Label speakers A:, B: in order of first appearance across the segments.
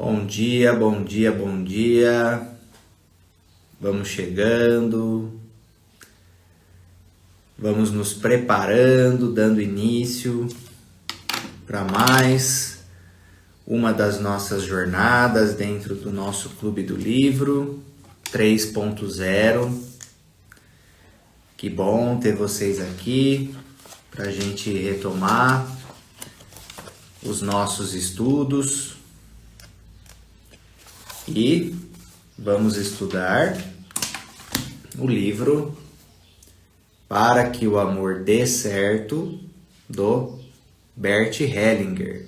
A: Bom dia, bom dia, bom dia. Vamos chegando, vamos nos preparando, dando início para mais uma das nossas jornadas dentro do nosso Clube do Livro 3.0. Que bom ter vocês aqui para a gente retomar os nossos estudos. E vamos estudar o livro Para que o Amor Dê Certo, do Bert Hellinger,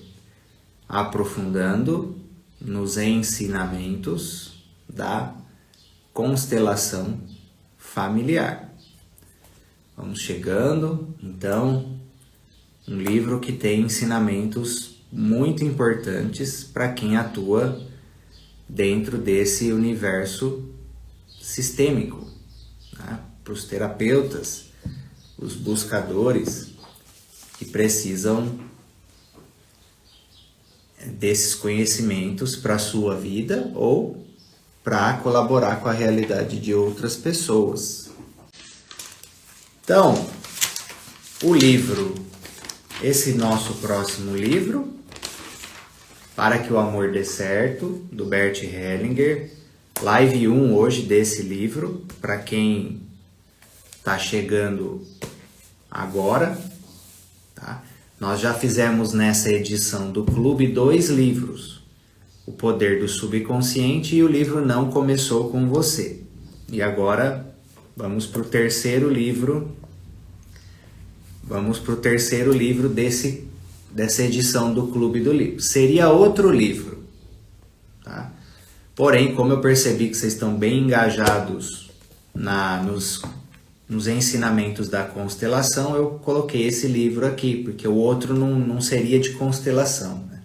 A: aprofundando nos ensinamentos da constelação familiar. Vamos chegando, então, um livro que tem ensinamentos muito importantes para quem atua dentro desse universo sistêmico, né? Para os terapeutas, os buscadores que precisam desses conhecimentos para a sua vida ou para colaborar com a realidade de outras pessoas. Então, o livro, esse nosso próximo livro, Para que o Amor Dê Certo, do Bert Hellinger, live 1 hoje desse livro, para quem está chegando agora, tá? Nós já fizemos nessa edição do Clube 2 livros, O Poder do Subconsciente e o livro Não Começou com Você. E agora vamos para o terceiro livro, dessa edição do Clube do Livro. Seria outro livro, tá? Porém, como eu percebi que vocês estão bem engajados nos ensinamentos da constelação, eu coloquei esse livro aqui, porque o outro não seria de constelação, né?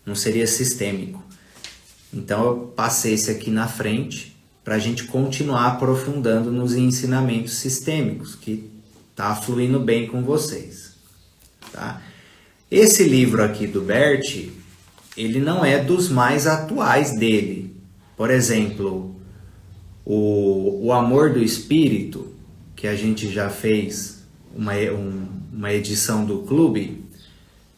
A: Não seria sistêmico. Então eu passei esse aqui na frente para a gente continuar aprofundando nos ensinamentos sistêmicos, que tá fluindo bem com vocês, tá? Esse livro aqui do Bert, ele não é dos mais atuais dele. Por exemplo, o Amor do Espírito, que a gente já fez uma edição do clube,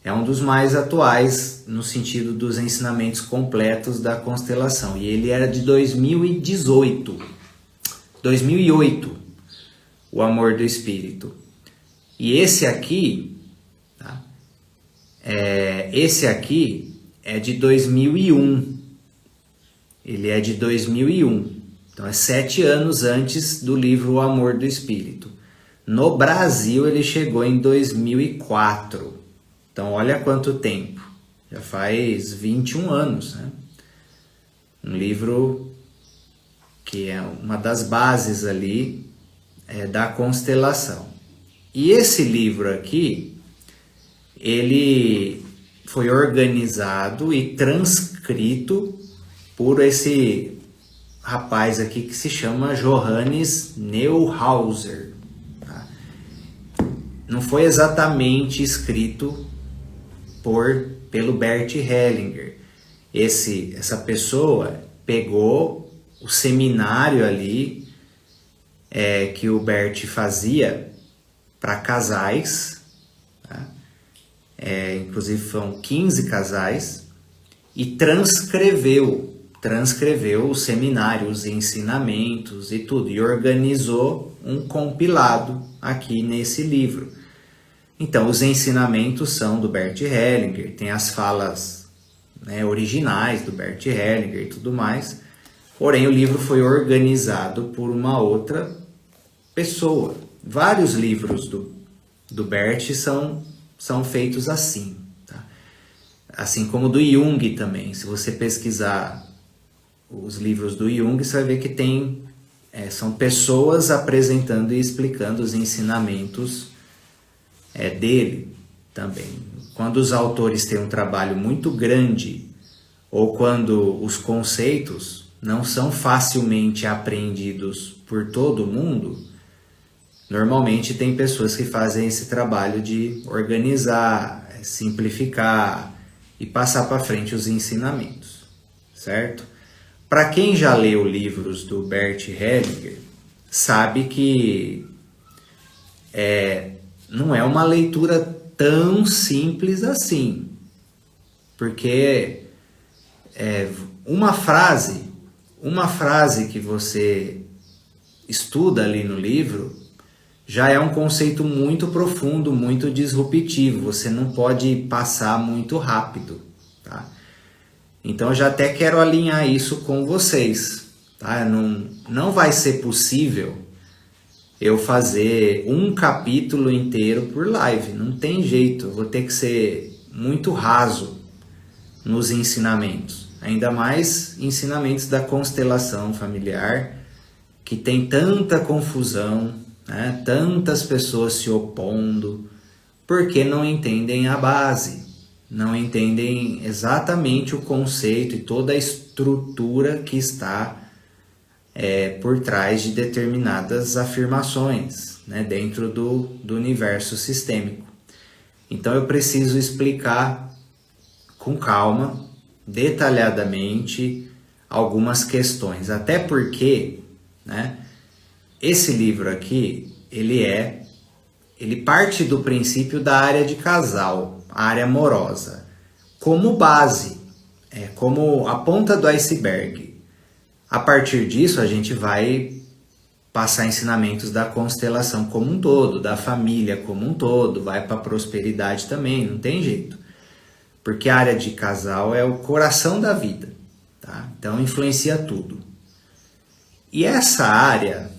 A: é um dos mais atuais no sentido dos ensinamentos completos da constelação. E ele era de 2008, o Amor do Espírito. E esse aqui é de 2001. Ele é de 2001. Então é 7 anos antes do livro O Amor do Espírito. No Brasil ele chegou em 2004. Então olha quanto tempo. Já faz 21 anos, né? Um livro que é uma das bases ali da constelação. E esse livro aqui, ele foi organizado e transcrito por esse rapaz aqui que se chama Johannes Neuhauser, tá? Não foi exatamente escrito pelo Bert Hellinger. Essa pessoa pegou o seminário ali que o Bert fazia para casais, tá? Inclusive foram 15 casais, e transcreveu o seminário, os ensinamentos e tudo, e organizou um compilado aqui nesse livro. Então, os ensinamentos são do Bert Hellinger, tem as falas, né, originais do Bert Hellinger e tudo mais, porém o livro foi organizado por uma outra pessoa. Vários livros do Bert são feitos assim, tá? Assim como do Jung também. Se você pesquisar os livros do Jung, você vai ver que são pessoas apresentando e explicando os ensinamentos dele também. Quando os autores têm um trabalho muito grande, ou quando os conceitos não são facilmente apreendidos por todo mundo, normalmente tem pessoas que fazem esse trabalho de organizar, simplificar e passar para frente os ensinamentos, certo? Para quem já leu livros do Bert Hellinger, sabe que não é uma leitura tão simples assim, porque uma frase que você estuda ali no livro já é um conceito muito profundo, muito disruptivo, você não pode passar muito rápido, tá? Então eu já até quero alinhar isso com vocês, tá? Não vai ser possível eu fazer um capítulo inteiro por live, não tem jeito, eu vou ter que ser muito raso nos ensinamentos, ainda mais ensinamentos da constelação familiar, que tem tanta confusão, né? Tantas pessoas se opondo, porque não entendem a base, não entendem exatamente o conceito e toda a estrutura que está por trás de determinadas afirmações, né? Dentro do universo sistêmico. Então eu preciso explicar com calma, detalhadamente, algumas questões, até porque, né, esse livro aqui, ele parte do princípio da área de casal, a área amorosa, como base, como a ponta do iceberg. A partir disso, a gente vai passar ensinamentos da constelação como um todo, da família como um todo, vai para a prosperidade também, não tem jeito. Porque a área de casal é o coração da vida, tá? Então influencia tudo. E essa área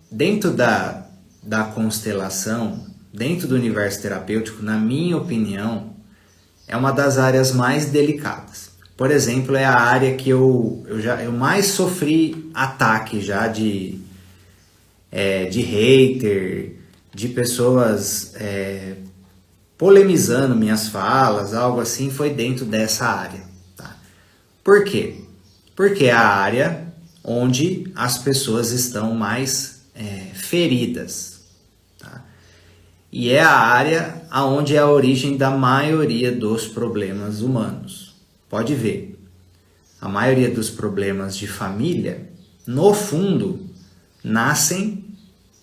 A: dentro da constelação, dentro do universo terapêutico, na minha opinião, é uma das áreas mais delicadas. Por exemplo, é a área que eu mais sofri ataque já de hater, de pessoas polemizando minhas falas, algo assim, foi dentro dessa área. Tá? Por quê? Porque é a área onde as pessoas estão mais feridas. Tá? E é a área onde é a origem da maioria dos problemas humanos. Pode ver, a maioria dos problemas de família, no fundo, nascem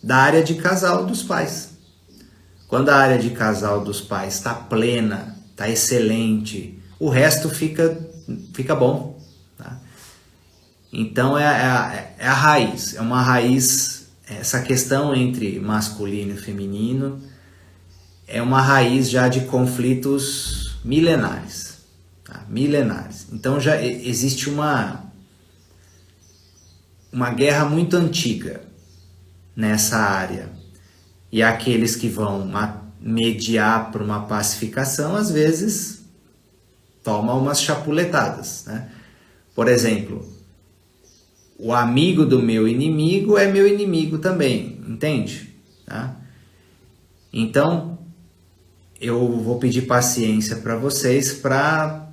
A: da área de casal dos pais. Quando a área de casal dos pais está plena, está excelente, o resto fica bom. Tá? Então é a raiz, é uma raiz, essa questão entre masculino e feminino é uma raiz já de conflitos milenares. Tá? Milenares. Então já existe uma guerra muito antiga nessa área. E aqueles que vão mediar para uma pacificação, às vezes, tomam umas chapuletadas. Né? Por exemplo, o amigo do meu inimigo é meu inimigo também, entende? Tá? Então, eu vou pedir paciência para vocês para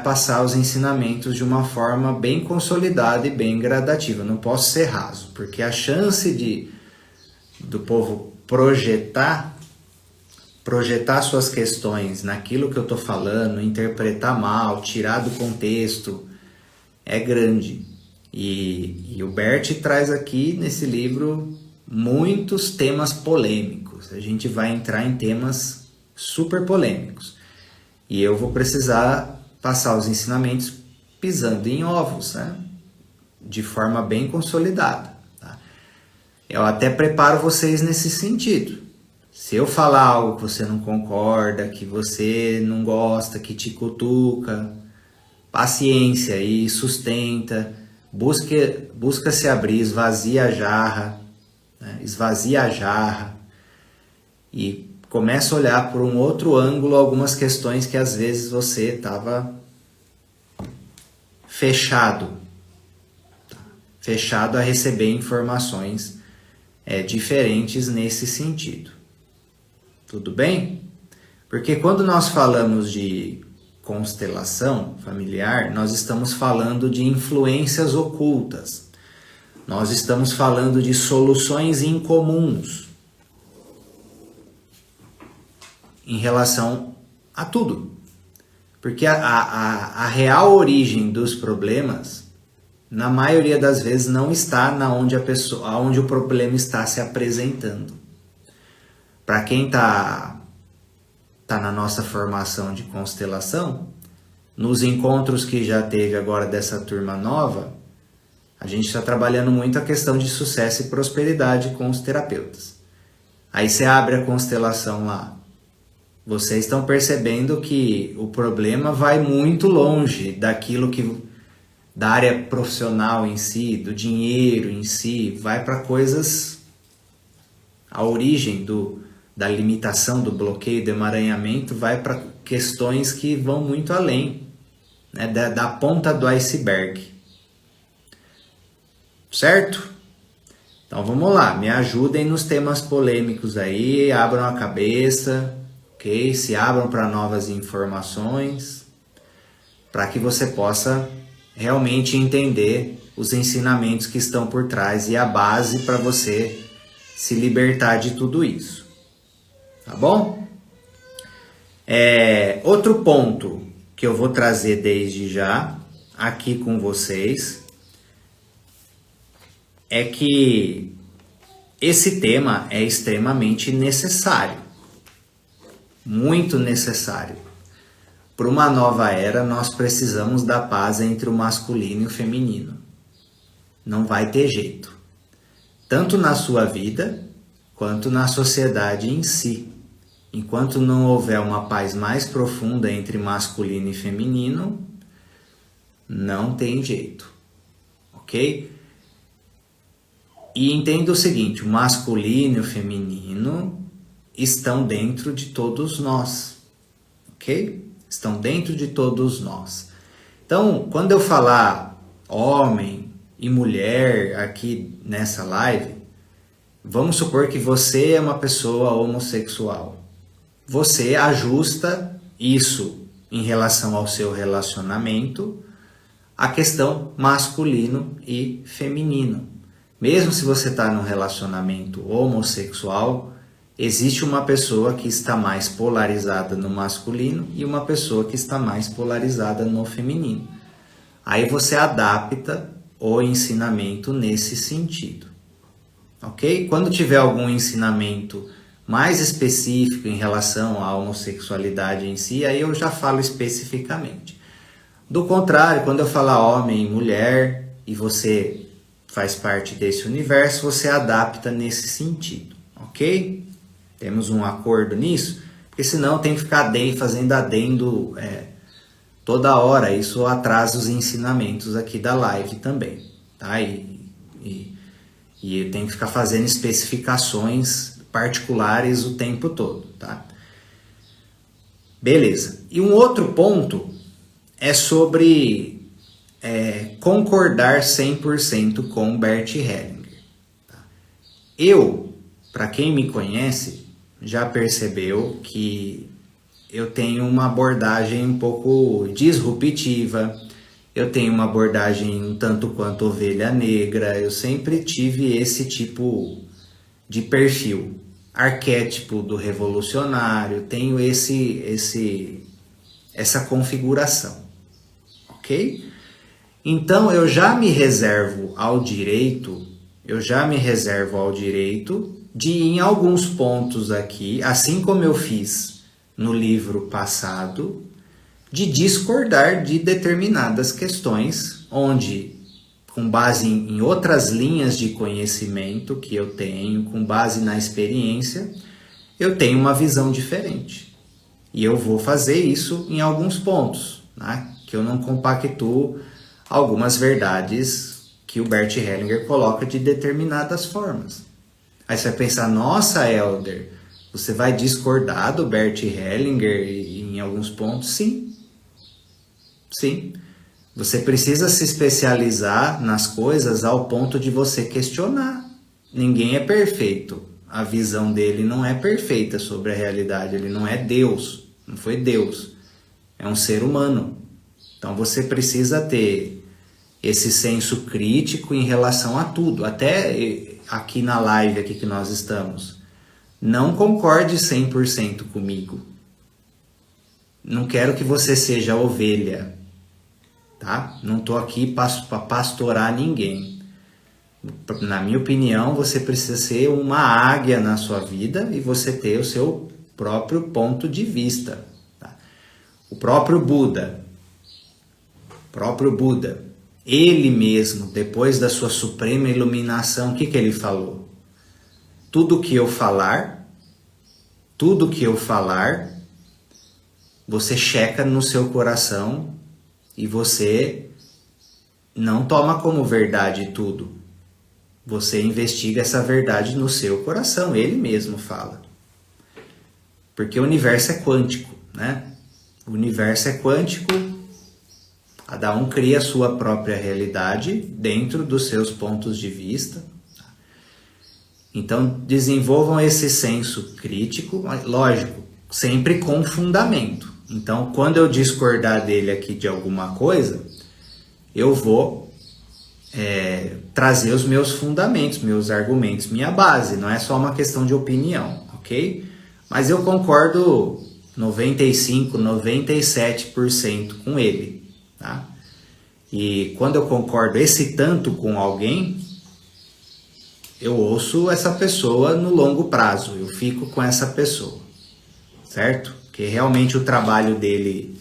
A: passar os ensinamentos de uma forma bem consolidada e bem gradativa. Eu não posso ser raso, porque a chance do povo projetar suas questões naquilo que eu estou falando, interpretar mal, tirar do contexto, é grande. E o Bert traz aqui nesse livro muitos temas polêmicos. A gente vai entrar em temas super polêmicos. E eu vou precisar passar os ensinamentos pisando em ovos, né? De forma bem consolidada. Tá? Eu até preparo vocês nesse sentido. Se eu falar algo que você não concorda, que você não gosta, que te cutuca, paciência e sustenta, busca se abrir, esvazia a jarra, né? Esvazia a jarra e começa a olhar por um outro ângulo algumas questões que às vezes você estava fechado a receber informações diferentes nesse sentido. Tudo bem? Porque quando nós falamos de constelação familiar, nós estamos falando de influências ocultas. Nós estamos falando de soluções incomuns em relação a tudo. Porque a real origem dos problemas, na maioria das vezes, não está onde o problema está se apresentando. Para quem está na nossa formação de constelação, nos encontros que já teve agora dessa turma nova, a gente está trabalhando muito a questão de sucesso e prosperidade com os terapeutas. Aí você abre a constelação lá. Vocês estão percebendo que o problema vai muito longe daquilo da área profissional em si, do dinheiro em si, vai para coisas, a origem da limitação, do bloqueio, do emaranhamento, vai para questões que vão muito além, né, da ponta do iceberg. Certo? Então vamos lá, me ajudem nos temas polêmicos aí, abram a cabeça, ok? Se abram para novas informações, para que você possa realmente entender os ensinamentos que estão por trás e a base para você se libertar de tudo isso. Tá bom? Outro ponto que eu vou trazer desde já aqui com vocês é que esse tema é extremamente necessário, muito necessário. Para uma nova era, nós precisamos da paz entre o masculino e o feminino. Não vai ter jeito. Tanto na sua vida, quanto na sociedade em si. Enquanto não houver uma paz mais profunda entre masculino e feminino, não tem jeito. Ok? E entenda o seguinte, o masculino e o feminino estão dentro de todos nós. Ok? Estão dentro de todos nós. Então, quando eu falar homem e mulher aqui nessa live, vamos supor que você é uma pessoa homossexual. Você ajusta isso em relação ao seu relacionamento à questão masculino e feminino. Mesmo se você está num relacionamento homossexual, existe uma pessoa que está mais polarizada no masculino e uma pessoa que está mais polarizada no feminino. Aí você adapta o ensinamento nesse sentido. Ok? Quando tiver algum ensinamento mais específico em relação à homossexualidade em si, aí eu já falo especificamente. Do contrário, quando eu falar homem e mulher e você faz parte desse universo, você adapta nesse sentido. Ok? Temos um acordo nisso? Porque senão tem que ficar fazendo adendo toda hora. Isso atrasa os ensinamentos aqui da live também. Tá? E eu tenho que ficar fazendo especificações particulares o tempo todo. Tá? Beleza. E um outro ponto é sobre concordar 100% com Bert Hellinger. Tá? Para quem me conhece, já percebeu que eu tenho uma abordagem um pouco disruptiva, eu tenho uma abordagem um tanto quanto ovelha negra, eu sempre tive esse tipo de perfil, arquétipo do revolucionário, tenho essa configuração, ok? Então eu já me reservo ao direito de, em alguns pontos aqui, assim como eu fiz no livro passado, de discordar de determinadas questões, onde, com base em outras linhas de conhecimento que eu tenho, com base na experiência, eu tenho uma visão diferente. E eu vou fazer isso em alguns pontos, né? Que eu não compactuo algumas verdades que o Bert Hellinger coloca de determinadas formas. Aí você vai pensar, nossa, Helder, você vai discordar do Bert Hellinger em alguns pontos? Sim. Sim. Você precisa se especializar nas coisas ao ponto de você questionar. Ninguém é perfeito. A visão dele não é perfeita sobre a realidade. Ele não é Deus. Não foi Deus. É um ser humano. Então você precisa ter esse senso crítico em relação a tudo. Até aqui na live aqui que nós estamos. Não concorde 100% comigo. não quero que você seja ovelha, tá? Não tô aqui para pastorar ninguém. Na minha opinião, você precisa ser uma águia na sua vida e você ter o seu próprio ponto de vista. Tá? O próprio Buda, ele mesmo, depois da sua suprema iluminação, o que ele falou? Tudo que eu falar, você checa no seu coração e você não toma como verdade tudo. Você investiga essa verdade no seu coração, ele mesmo fala. Porque o universo é quântico, né? O universo é quântico, cada um cria a sua própria realidade dentro dos seus pontos de vista. Então, desenvolvam esse senso crítico, lógico, sempre com fundamento. Então, quando eu discordar dele aqui de alguma coisa, eu vou trazer os meus fundamentos, meus argumentos, minha base. Não é só uma questão de opinião, ok? Mas eu concordo 95, 97% com ele, tá? E quando eu concordo esse tanto com alguém, eu ouço essa pessoa no longo prazo, eu fico com essa pessoa, certo? Porque realmente o trabalho dele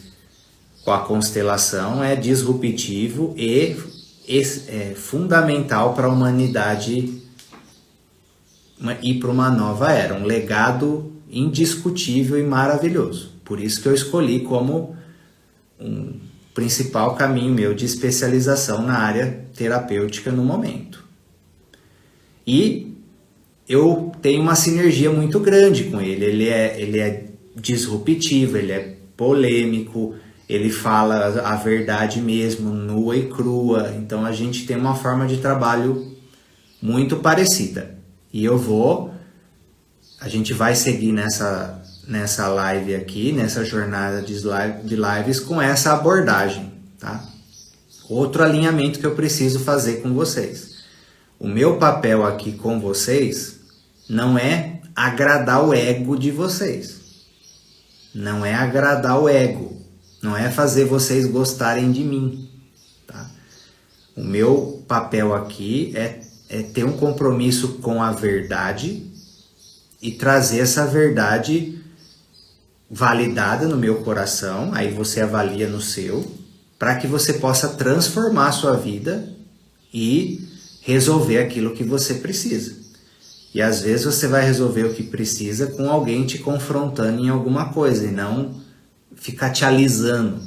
A: com a constelação é disruptivo e é fundamental para a humanidade ir para uma nova era, um legado indiscutível e maravilhoso. Por isso que eu escolhi como um principal caminho meu de especialização na área terapêutica no momento. E eu tenho uma sinergia muito grande com ele. Ele é disruptivo, ele é polêmico, ele fala a verdade mesmo, nua e crua. Então a gente tem uma forma de trabalho muito parecida. E a gente vai seguir nessa live aqui, nessa jornada de lives com essa abordagem, tá? Outro alinhamento que eu preciso fazer com vocês. O meu papel aqui com vocês não é agradar o ego de vocês. Não é agradar o ego. Não é fazer vocês gostarem de mim, tá? O meu papel aqui é ter um compromisso com a verdade e trazer essa verdade validada no meu coração, aí você avalia no seu, para que você possa transformar a sua vida e resolver aquilo que você precisa. E às vezes você vai resolver o que precisa com alguém te confrontando em alguma coisa e não ficar te alisando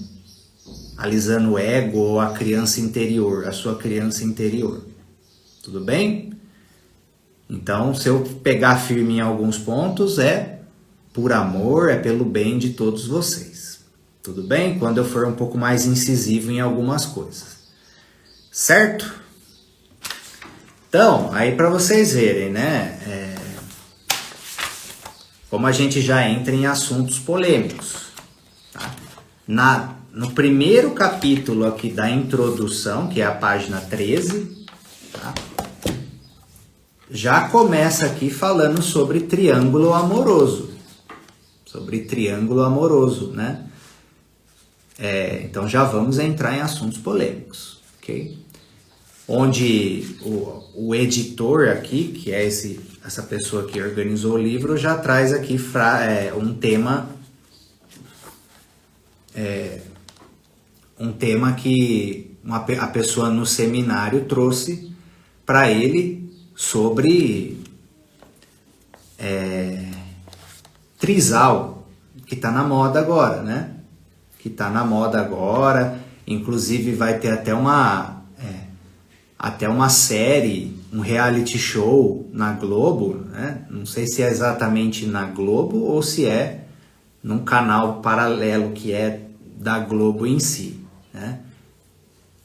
A: o ego ou a criança interior, a sua criança interior. Tudo bem? Então, se eu pegar firme em alguns pontos, é por amor, é pelo bem de todos vocês. Tudo bem? Quando eu for um pouco mais incisivo em algumas coisas. Certo? Então, aí para vocês verem, né? Como a gente já entra em assuntos polêmicos. Tá? No primeiro capítulo aqui da introdução, que é a página 13, tá? Já começa aqui falando sobre triângulo amoroso. Sobre triângulo amoroso, né? Então já vamos entrar em assuntos polêmicos, ok? Onde o editor aqui, que é essa pessoa que organizou o livro, já traz aqui um tema que a pessoa no seminário trouxe para ele sobre trisal, que está na moda agora, né? Que está na moda agora, inclusive vai ter até uma série, um reality show na Globo, né? Não sei se é exatamente na Globo ou se é num canal paralelo que é da Globo em si, né?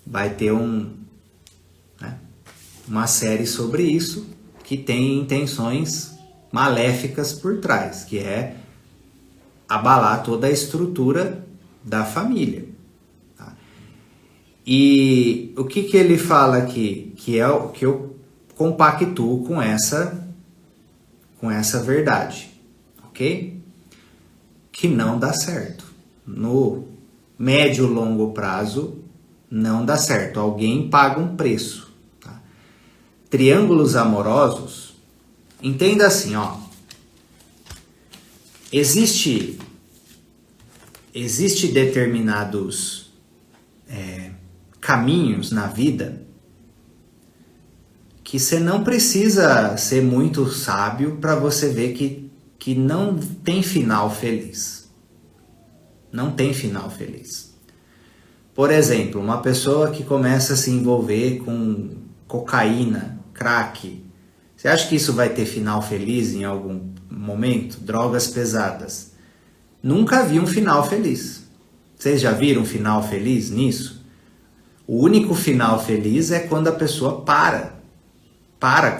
A: Vai ter uma série sobre isso que tem intenções maléficas por trás, que é abalar toda a estrutura da família. Tá? E o que ele fala aqui, que é o que eu compactuo com essa verdade, ok? Que não dá certo. no médio e longo prazo não dá certo. Alguém paga um preço. Tá? Triângulos amorosos, entenda assim, ó. Existe determinados caminhos na vida que você não precisa ser muito sábio para você ver que não tem final feliz. Não tem final feliz. Por exemplo, uma pessoa que começa a se envolver com cocaína, crack, você acha que isso vai ter final feliz em algum momento? Drogas pesadas. Nunca vi um final feliz. Vocês já viram um final feliz nisso? O único final feliz é quando a pessoa para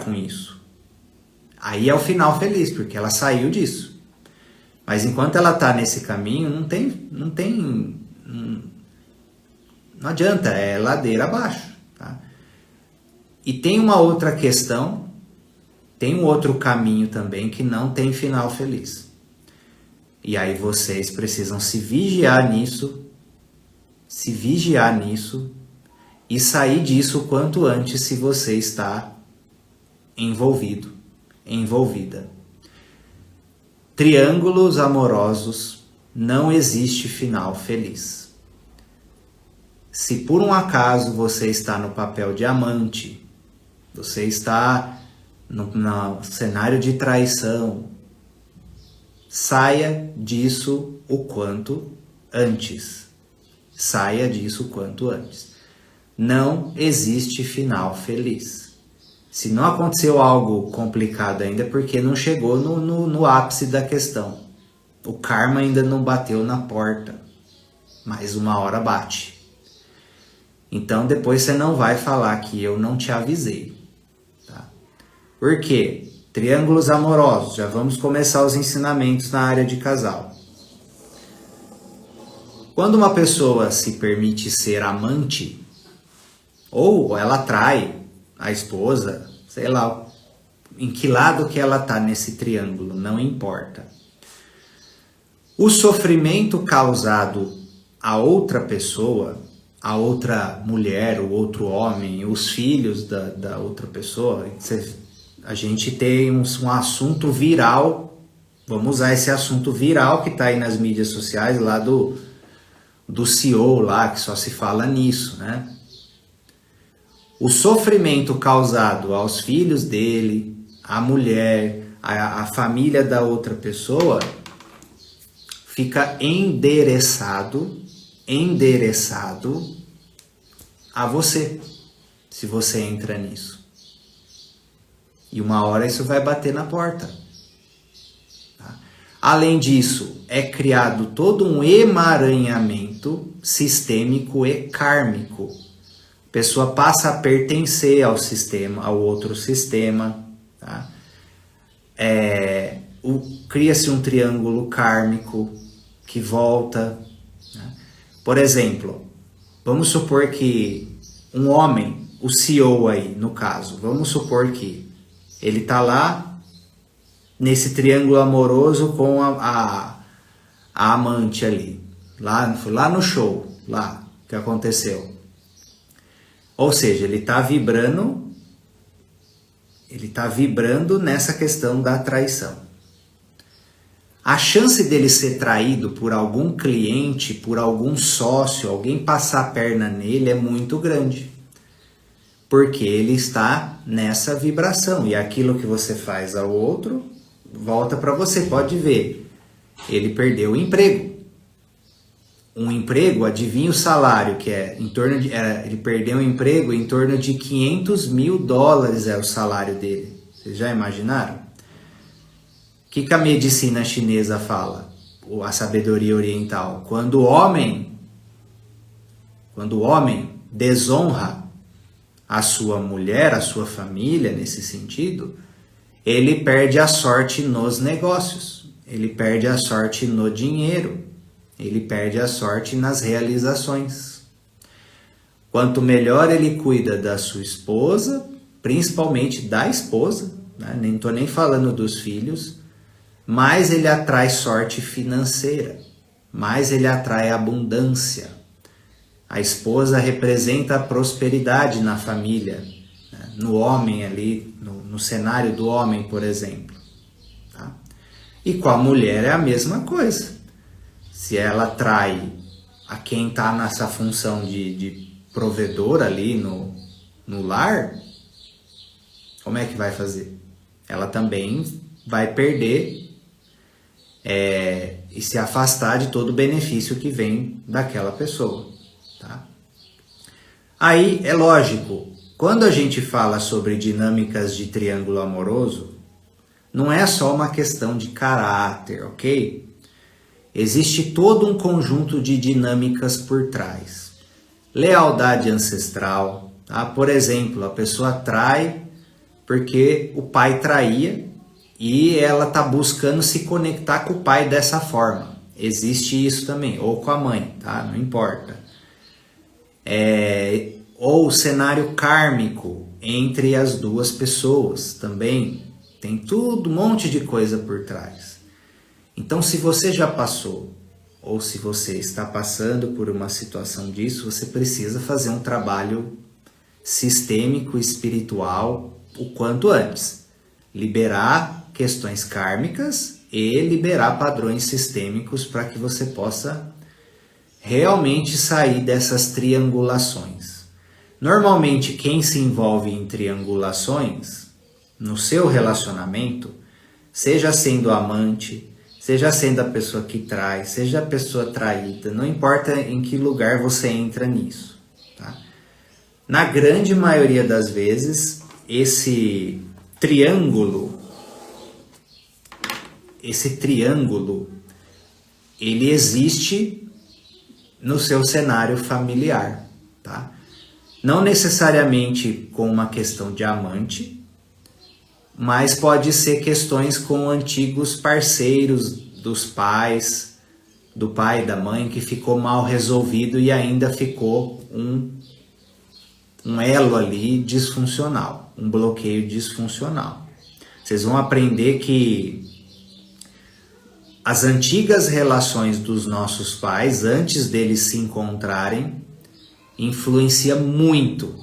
A: com isso. Aí é o final feliz, porque ela saiu disso. Mas enquanto ela está nesse caminho, não adianta, é ladeira abaixo. Tá? E tem uma outra questão, tem um outro caminho também que não tem final feliz. E aí vocês precisam se vigiar nisso e sair disso o quanto antes se você está envolvida. Triângulos amorosos, não existe final feliz. Se por um acaso você está no papel de amante, você está no cenário de traição, saia disso o quanto antes. Saia disso o quanto antes. Não existe final feliz. Se não aconteceu algo complicado ainda, é porque não chegou no ápice da questão. O karma ainda não bateu na porta, mas uma hora bate. Então depois você não vai falar que eu não te avisei. Tá? Por quê? Triângulos amorosos, já vamos começar os ensinamentos na área de casal. Quando uma pessoa se permite ser amante, ou ela trai a esposa, sei lá, em que lado que ela está nesse triângulo, não importa. O sofrimento causado a outra pessoa, a outra mulher, o outro homem, os filhos da outra pessoa, a gente tem um assunto viral, vamos usar esse assunto viral que está aí nas mídias sociais, lá do CEO lá, que só se fala nisso, né? O sofrimento causado aos filhos dele, à mulher, à família da outra pessoa, fica endereçado a você, se você entra nisso. E uma hora isso vai bater na porta. Tá? Além disso, é criado todo um emaranhamento sistêmico e kármico. A pessoa passa a pertencer ao sistema, ao outro sistema. Tá? Cria-se um triângulo kármico que volta. Né? Por exemplo, vamos supor que um homem, o CEO aí, no caso, vamos supor que ele está lá nesse triângulo amoroso com a amante ali. Lá no show, lá que aconteceu. Ou seja, ele está vibrando nessa questão da traição. A chance dele ser traído por algum cliente, por algum sócio, alguém passar a perna nele é muito grande. Porque ele está nessa vibração. E aquilo que você faz ao outro, volta para você. Pode ver, ele perdeu o emprego. Um emprego, adivinha o salário, que é em torno de... ele perdeu um emprego em torno de $500 mil é o salário dele. Vocês já imaginaram? O que a medicina chinesa fala? A sabedoria oriental. Quando o homem desonra a sua mulher, a sua família, nesse sentido, ele perde a sorte nos negócios, ele perde a sorte no dinheiro, ele perde a sorte nas realizações. Quanto melhor ele cuida da sua esposa, principalmente da esposa, né? Nem estou nem falando dos filhos, mais ele atrai sorte financeira, mais ele atrai abundância. A esposa representa a prosperidade na família, né? No homem ali, no cenário do homem, por exemplo. Tá? E com a mulher é a mesma coisa. Se ela atrai a quem está nessa função de provedor ali no lar, como é que vai fazer? Ela também vai perder e se afastar de todo o benefício que vem daquela pessoa. Tá? Aí é lógico, quando a gente fala sobre dinâmicas de triângulo amoroso, não é só uma questão de caráter, ok? Existe todo um conjunto de dinâmicas por trás. Lealdade ancestral, tá? Por exemplo, a pessoa trai porque o pai traía e ela está buscando se conectar com o pai dessa forma. Existe isso também, ou com a mãe, tá? Não importa. Ou o cenário kármico entre as duas pessoas também. Tem tudo, um monte de coisa por trás. Então, se você já passou, ou se você está passando por uma situação disso, você precisa fazer um trabalho sistêmico, espiritual, o quanto antes. Liberar questões kármicas e liberar padrões sistêmicos para que você possa realmente sair dessas triangulações. Normalmente, quem se envolve em triangulações, no seu relacionamento, seja sendo amante, seja sendo a pessoa que trai, seja a pessoa traída, não importa em que lugar você entra nisso. Tá? Na grande maioria das vezes, esse triângulo, ele existe no seu cenário familiar, tá? Não necessariamente com uma questão de amante, mas pode ser questões com antigos parceiros dos pais, do pai e da mãe, que ficou mal resolvido e ainda ficou um elo ali disfuncional, um bloqueio disfuncional. Vocês vão aprender que as antigas relações dos nossos pais, antes deles se encontrarem, influencia muita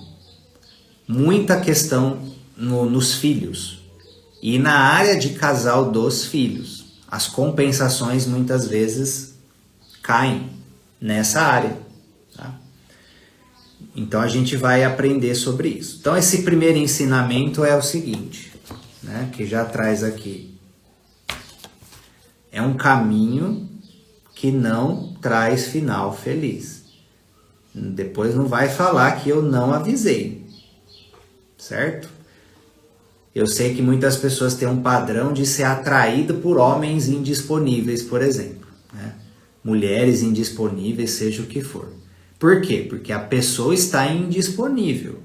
A: questão nos filhos e na área de casal dos filhos. As compensações muitas vezes caem nessa área. Tá? Então a gente vai aprender sobre isso. Então esse primeiro ensinamento é o seguinte, né, que já traz aqui. É um caminho que não traz final feliz. Depois não vai falar que eu não avisei, certo? Eu sei que muitas pessoas têm um padrão de ser atraído por homens indisponíveis, por exemplo, né? Mulheres indisponíveis, seja o que for. Por quê? Porque a pessoa está indisponível.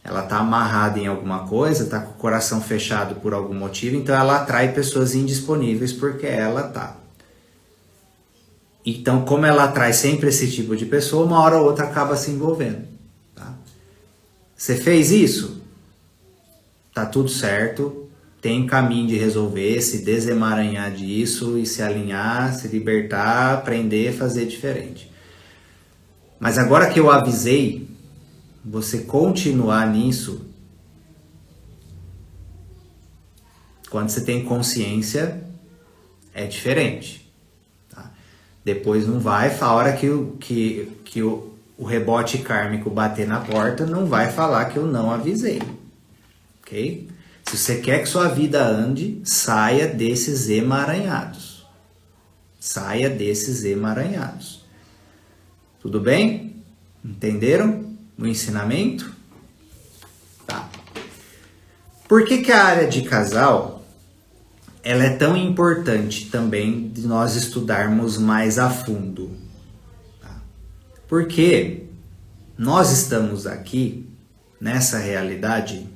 A: Ela está amarrada em alguma coisa, está com o coração fechado por algum motivo, então ela atrai pessoas indisponíveis porque ela está. Então, como ela atrai sempre esse tipo de pessoa, uma hora ou outra acaba se envolvendo. Tá? Você fez isso? Tá tudo certo, tem caminho de resolver, se desemaranhar disso e se alinhar, se libertar, aprender a fazer diferente. Mas agora que eu avisei, você continuar nisso, quando você tem consciência, é diferente. Tá? Depois não vai, a hora que o rebote kármico bater na porta, não vai falar que eu não avisei. Ok? Se você quer que sua vida ande, saia desses emaranhados. Saia desses emaranhados. Tudo bem? Entenderam o ensinamento? Tá. Por que a área de casal ela é tão importante também de nós estudarmos mais a fundo? Tá? Porque nós estamos aqui nessa realidade.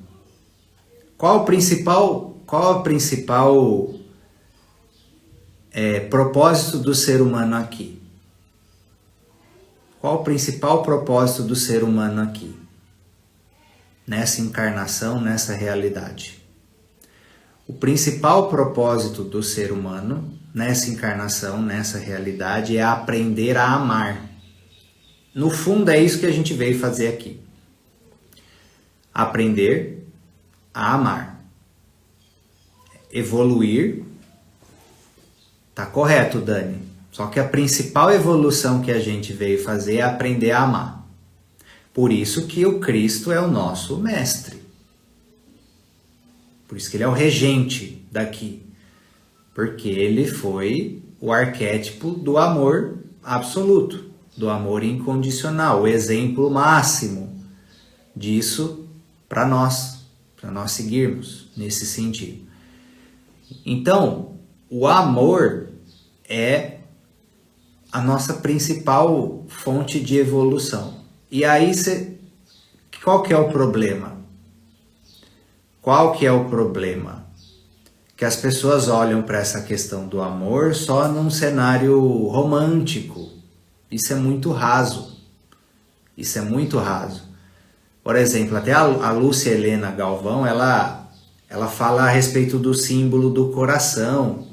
A: Qual o principal propósito do ser humano aqui? Qual o principal propósito do ser humano aqui? Nessa encarnação, nessa realidade. O principal propósito do ser humano nessa encarnação, nessa realidade, é aprender a amar. No fundo é isso que a gente veio fazer aqui. Aprender a amar. Evoluir. Tá correto, Dani. Só que a principal evolução que a gente veio fazer é aprender a amar. Por isso que o Cristo é o nosso mestre. Por isso que ele é o regente daqui. Porque ele foi o arquétipo do amor absoluto, do amor incondicional, o exemplo máximo disso para nós seguirmos nesse sentido. Então, o amor é a nossa principal fonte de evolução. E aí, qual que é o problema? Qual que é o problema? Que as pessoas olham para essa questão do amor só num cenário romântico. Isso é muito raso. Isso é muito raso. Por exemplo, até a Lúcia Helena Galvão, ela fala a respeito do símbolo do coração,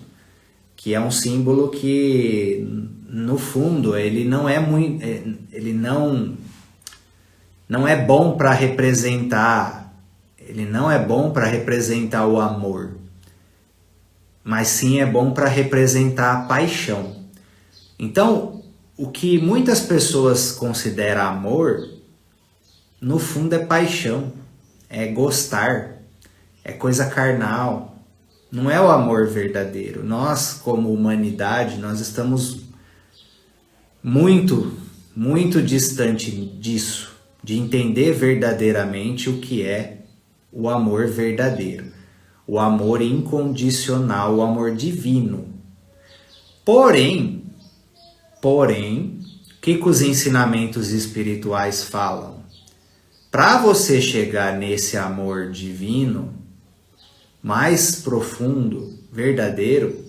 A: que é um símbolo que, no fundo, ele não é muito, ele não é bom para representar, ele não é bom para representar o amor, mas sim é bom para representar a paixão. Então, o que muitas pessoas consideram amor, no fundo é paixão, é gostar, é coisa carnal, não é o amor verdadeiro. Nós, como humanidade, nós estamos muito, muito distante disso, de entender verdadeiramente o que é o amor verdadeiro, o amor incondicional, o amor divino. Porém, o que os ensinamentos espirituais falam? Para você chegar nesse amor divino, mais profundo, verdadeiro,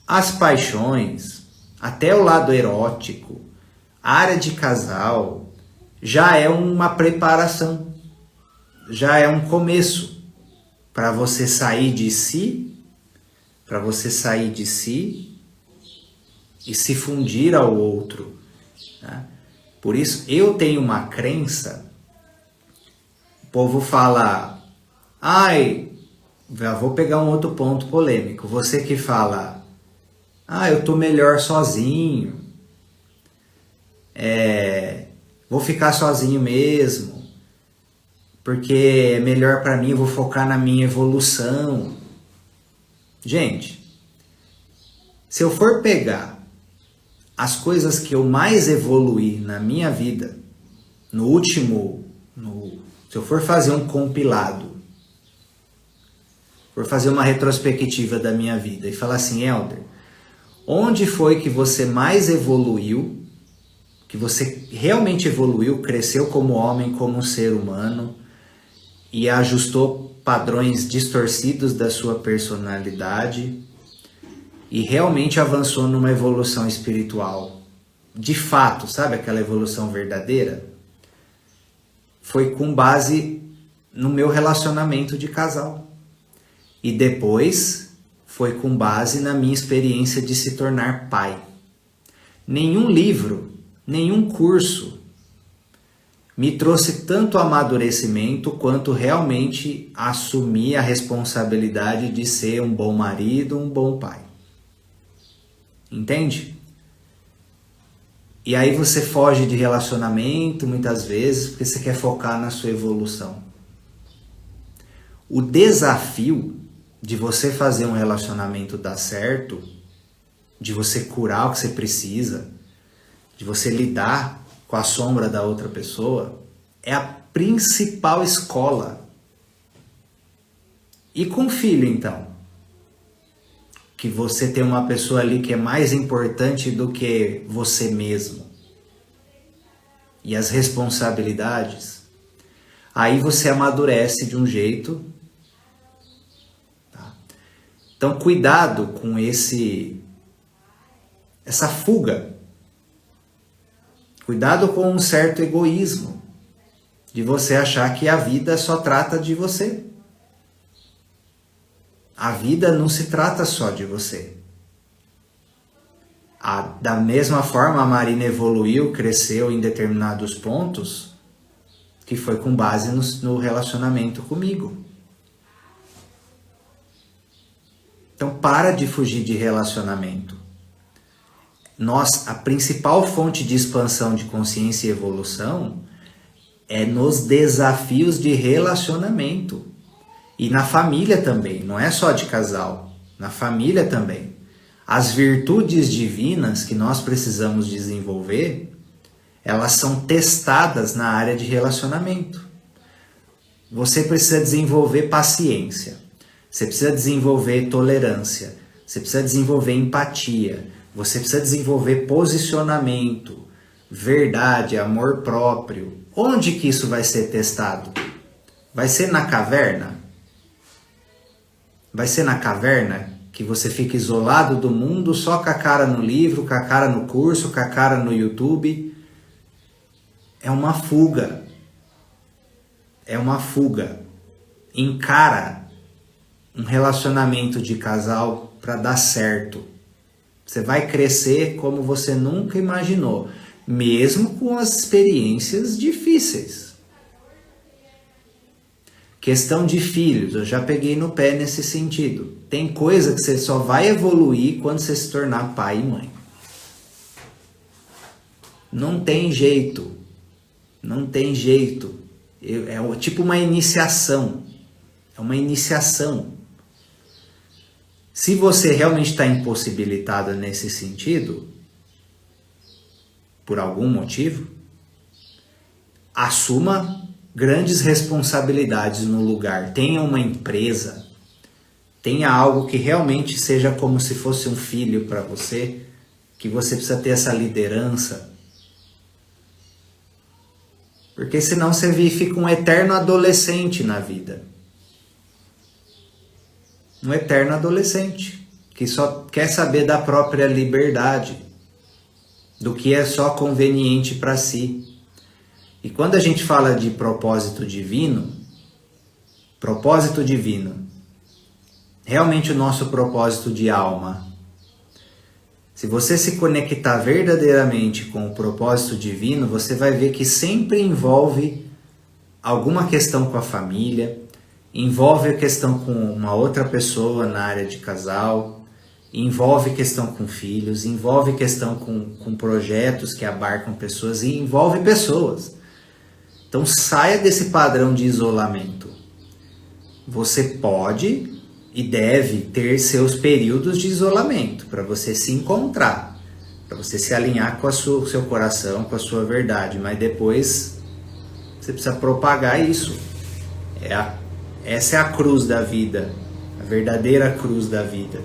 A: as paixões, até o lado erótico, a área de casal, já é uma preparação, já é um começo para você sair de si, e se fundir ao outro, né? Por isso, eu tenho uma crença, o povo fala, vou pegar um outro ponto polêmico, você que fala, eu tô melhor sozinho, vou ficar sozinho mesmo, porque é melhor para mim, vou focar na minha evolução. Gente, se eu for pegar as coisas que eu mais evoluí na minha vida, se eu for fazer um compilado, for fazer uma retrospectiva da minha vida e falar assim, Helder, onde foi que você mais evoluiu, que você realmente evoluiu, cresceu como homem, como ser humano e ajustou padrões distorcidos da sua personalidade e realmente avançou numa evolução espiritual, de fato, sabe aquela evolução verdadeira? Foi com base no meu relacionamento de casal. E depois foi com base na minha experiência de se tornar pai. Nenhum livro, nenhum curso me trouxe tanto amadurecimento quanto realmente assumir a responsabilidade de ser um bom marido, um bom pai. Entende? E aí você foge de relacionamento muitas vezes porque você quer focar na sua evolução. O desafio de você fazer um relacionamento dar certo, de você curar o que você precisa, de você lidar com a sombra da outra pessoa, é a principal escola. E com filho, então? Que você tem uma pessoa ali que é mais importante do que você mesmo. E as responsabilidades. Aí você amadurece de um jeito. Tá? Então, cuidado com essa fuga. Cuidado com um certo egoísmo. De você achar que a vida só trata de você. A vida não se trata só de você. Da mesma forma, a Marina evoluiu, cresceu em determinados pontos, que foi com base no relacionamento comigo. Então, para de fugir de relacionamento. A principal fonte de expansão de consciência e evolução é nos desafios de relacionamento. E na família também, não é só de casal, na família também. As virtudes divinas que nós precisamos desenvolver, elas são testadas na área de relacionamento. Você precisa desenvolver paciência, você precisa desenvolver tolerância, você precisa desenvolver empatia, você precisa desenvolver posicionamento, verdade, amor próprio. Onde que isso vai ser testado? Vai ser na caverna? Vai ser na caverna que você fica isolado do mundo, só com a cara no livro, com a cara no curso, com a cara no YouTube? É uma fuga. É uma fuga. Encara um relacionamento de casal para dar certo. Você vai crescer como você nunca imaginou, mesmo com as experiências difíceis. Questão de filhos, eu já peguei no pé nesse sentido. Tem coisa que você só vai evoluir quando você se tornar pai e mãe. Não tem jeito. Não tem jeito. É tipo uma iniciação. É uma iniciação. Se você realmente está impossibilitado nesse sentido, por algum motivo, assuma grandes responsabilidades no lugar. Tenha uma empresa, tenha algo que realmente seja como se fosse um filho para você, que você precisa ter essa liderança. Porque senão você fica um eterno adolescente na vida. Um eterno adolescente, que só quer saber da própria liberdade, do que é só conveniente para si. E quando a gente fala de propósito divino, realmente o nosso propósito de alma, se você se conectar verdadeiramente com o propósito divino, você vai ver que sempre envolve alguma questão com a família, envolve a questão com uma outra pessoa na área de casal, envolve questão com filhos, envolve questão com projetos que abarcam pessoas e envolve pessoas. Então saia desse padrão de isolamento. Você pode e deve ter seus períodos de isolamento para você se encontrar, para você se alinhar com o seu coração, com a sua verdade, mas depois você precisa propagar isso. Essa é a cruz da vida, a verdadeira cruz da vida.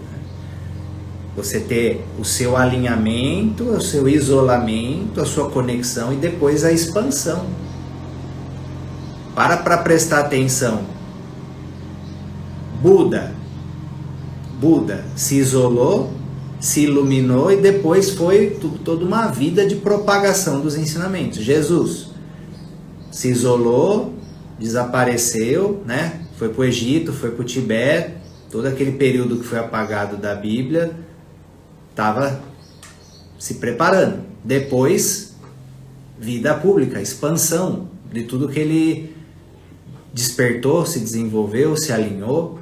A: Você ter o seu alinhamento, o seu isolamento, a sua conexão e depois a expansão. Para prestar atenção. Buda se isolou, se iluminou e depois foi toda uma vida de propagação dos ensinamentos. Jesus se isolou, desapareceu, né? Foi para o Egito, foi para o Tibete, todo aquele período que foi apagado da Bíblia, estava se preparando. Depois, vida pública, expansão de tudo que ele despertou, se desenvolveu, se alinhou.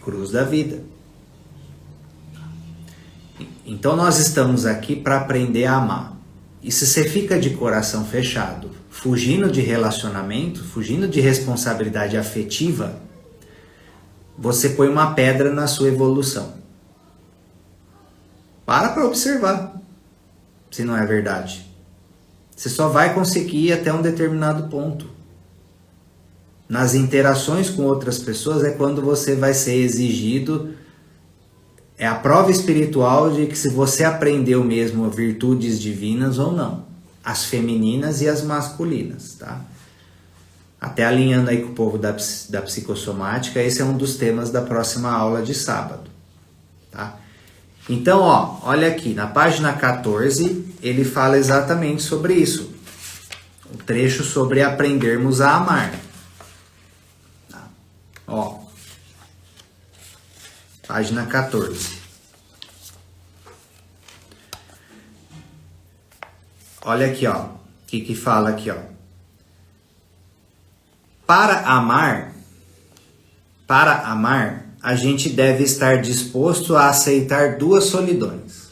A: Cruz da vida. Então nós estamos aqui para aprender a amar. E se você fica de coração fechado, fugindo de relacionamento, fugindo de responsabilidade afetiva, você põe uma pedra na sua evolução. Para observar se não é verdade. Você só vai conseguir ir até um determinado ponto. Nas interações com outras pessoas é quando você vai ser exigido, é a prova espiritual de que se você aprendeu mesmo virtudes divinas ou não. As femininas e as masculinas, tá? Até alinhando aí com o povo da psicossomática, esse é um dos temas da próxima aula de sábado, tá? Então, olha aqui, na página 14, ele fala exatamente sobre isso. O trecho sobre aprendermos a amar. Tá? Página 14. olha aqui, ó, o que fala aqui, ó. Para amar, a gente deve estar disposto a aceitar duas solidões: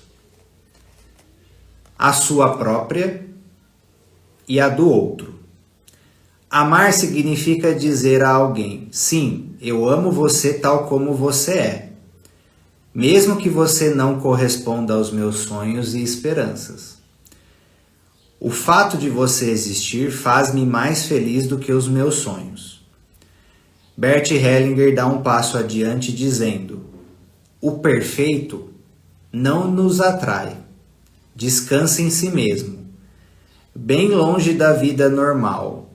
A: a sua própria e a do outro. Amar significa dizer a alguém: sim, eu amo você tal como você é, mesmo que você não corresponda aos meus sonhos e esperanças. O fato de você existir faz-me mais feliz do que os meus sonhos. Bert Hellinger dá um passo adiante dizendo: o perfeito não nos atrai. Descansa em si mesmo. Bem longe da vida normal.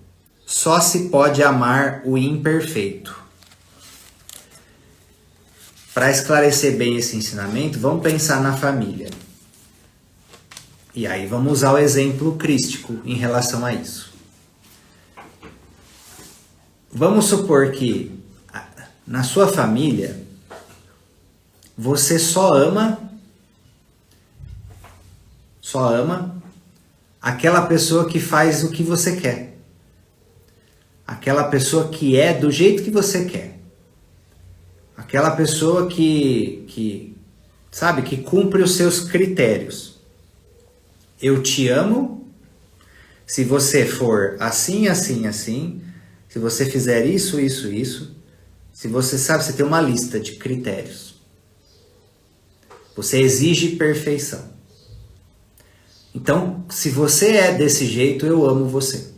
A: Só se pode amar o imperfeito. Para esclarecer bem esse ensinamento, vamos pensar na família. E aí vamos usar o exemplo crístico em relação a isso. Vamos supor que na sua família você só ama aquela pessoa que faz o que você quer. Aquela pessoa que é do jeito que você quer. Aquela pessoa que sabe, que cumpre os seus critérios. Eu te amo se você for assim, assim, assim, se você fizer isso, isso, isso, se você sabe, você tem uma lista de critérios. Você exige perfeição. Então, se você é desse jeito, eu amo você.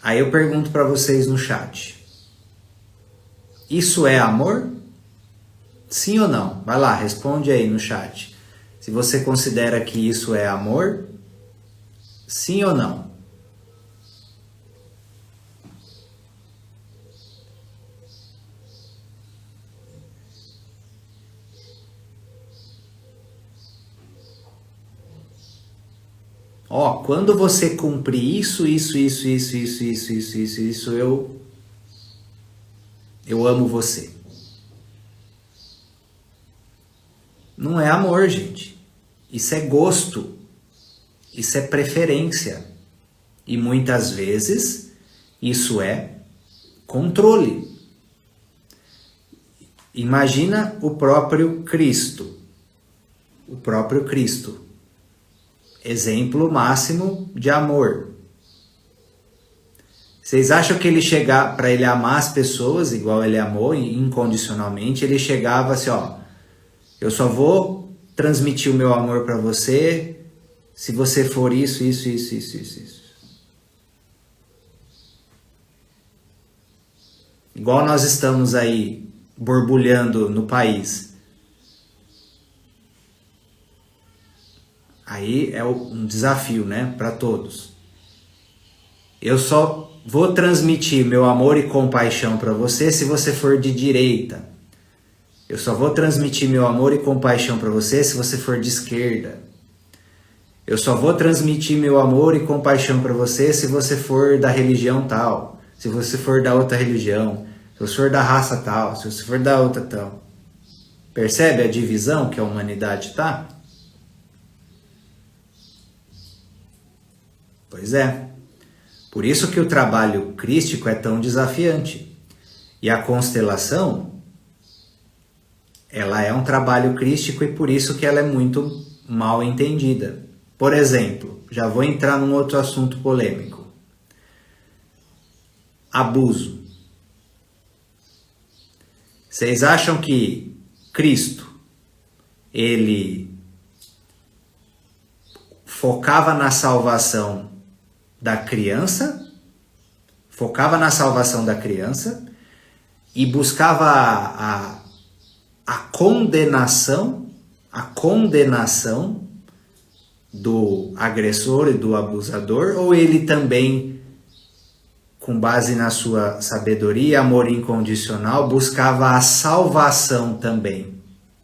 A: Aí eu pergunto para vocês no chat. Isso é amor? Sim ou não? Vai lá, responde aí no chat. Se você considera que isso é amor, sim ou não? Ó, quando você cumprir isso, eu amo você. Não é amor, gente. Isso é gosto. Isso é preferência. E muitas vezes isso é controle. Imagina o próprio Cristo. O próprio Cristo. Exemplo máximo de amor. Vocês acham que ele chegar para ele amar as pessoas igual ele amou incondicionalmente, ele chegava assim, ó, eu só vou transmitir o meu amor para você se você for isso. Igual nós estamos aí borbulhando no país. Aí é um desafio, né, para todos. Eu só vou transmitir meu amor e compaixão para você se você for de direita. Eu só vou transmitir meu amor e compaixão para você se você for de esquerda. Eu só vou transmitir meu amor e compaixão para você se você for da religião tal. Se você for da outra religião. Se você for da raça tal. Se você for da outra tal. Percebe a divisão que a humanidade está? Pois é. Por isso que o trabalho crístico é tão desafiante. E a constelação, ela é um trabalho crístico e por isso que ela é muito mal entendida. Por exemplo, já vou entrar num outro assunto polêmico. Abuso. Vocês acham que Cristo, ele focava na salvação da criança, e buscava a condenação do agressor e do abusador, ou ele também, com base na sua sabedoria, amor incondicional, buscava a salvação também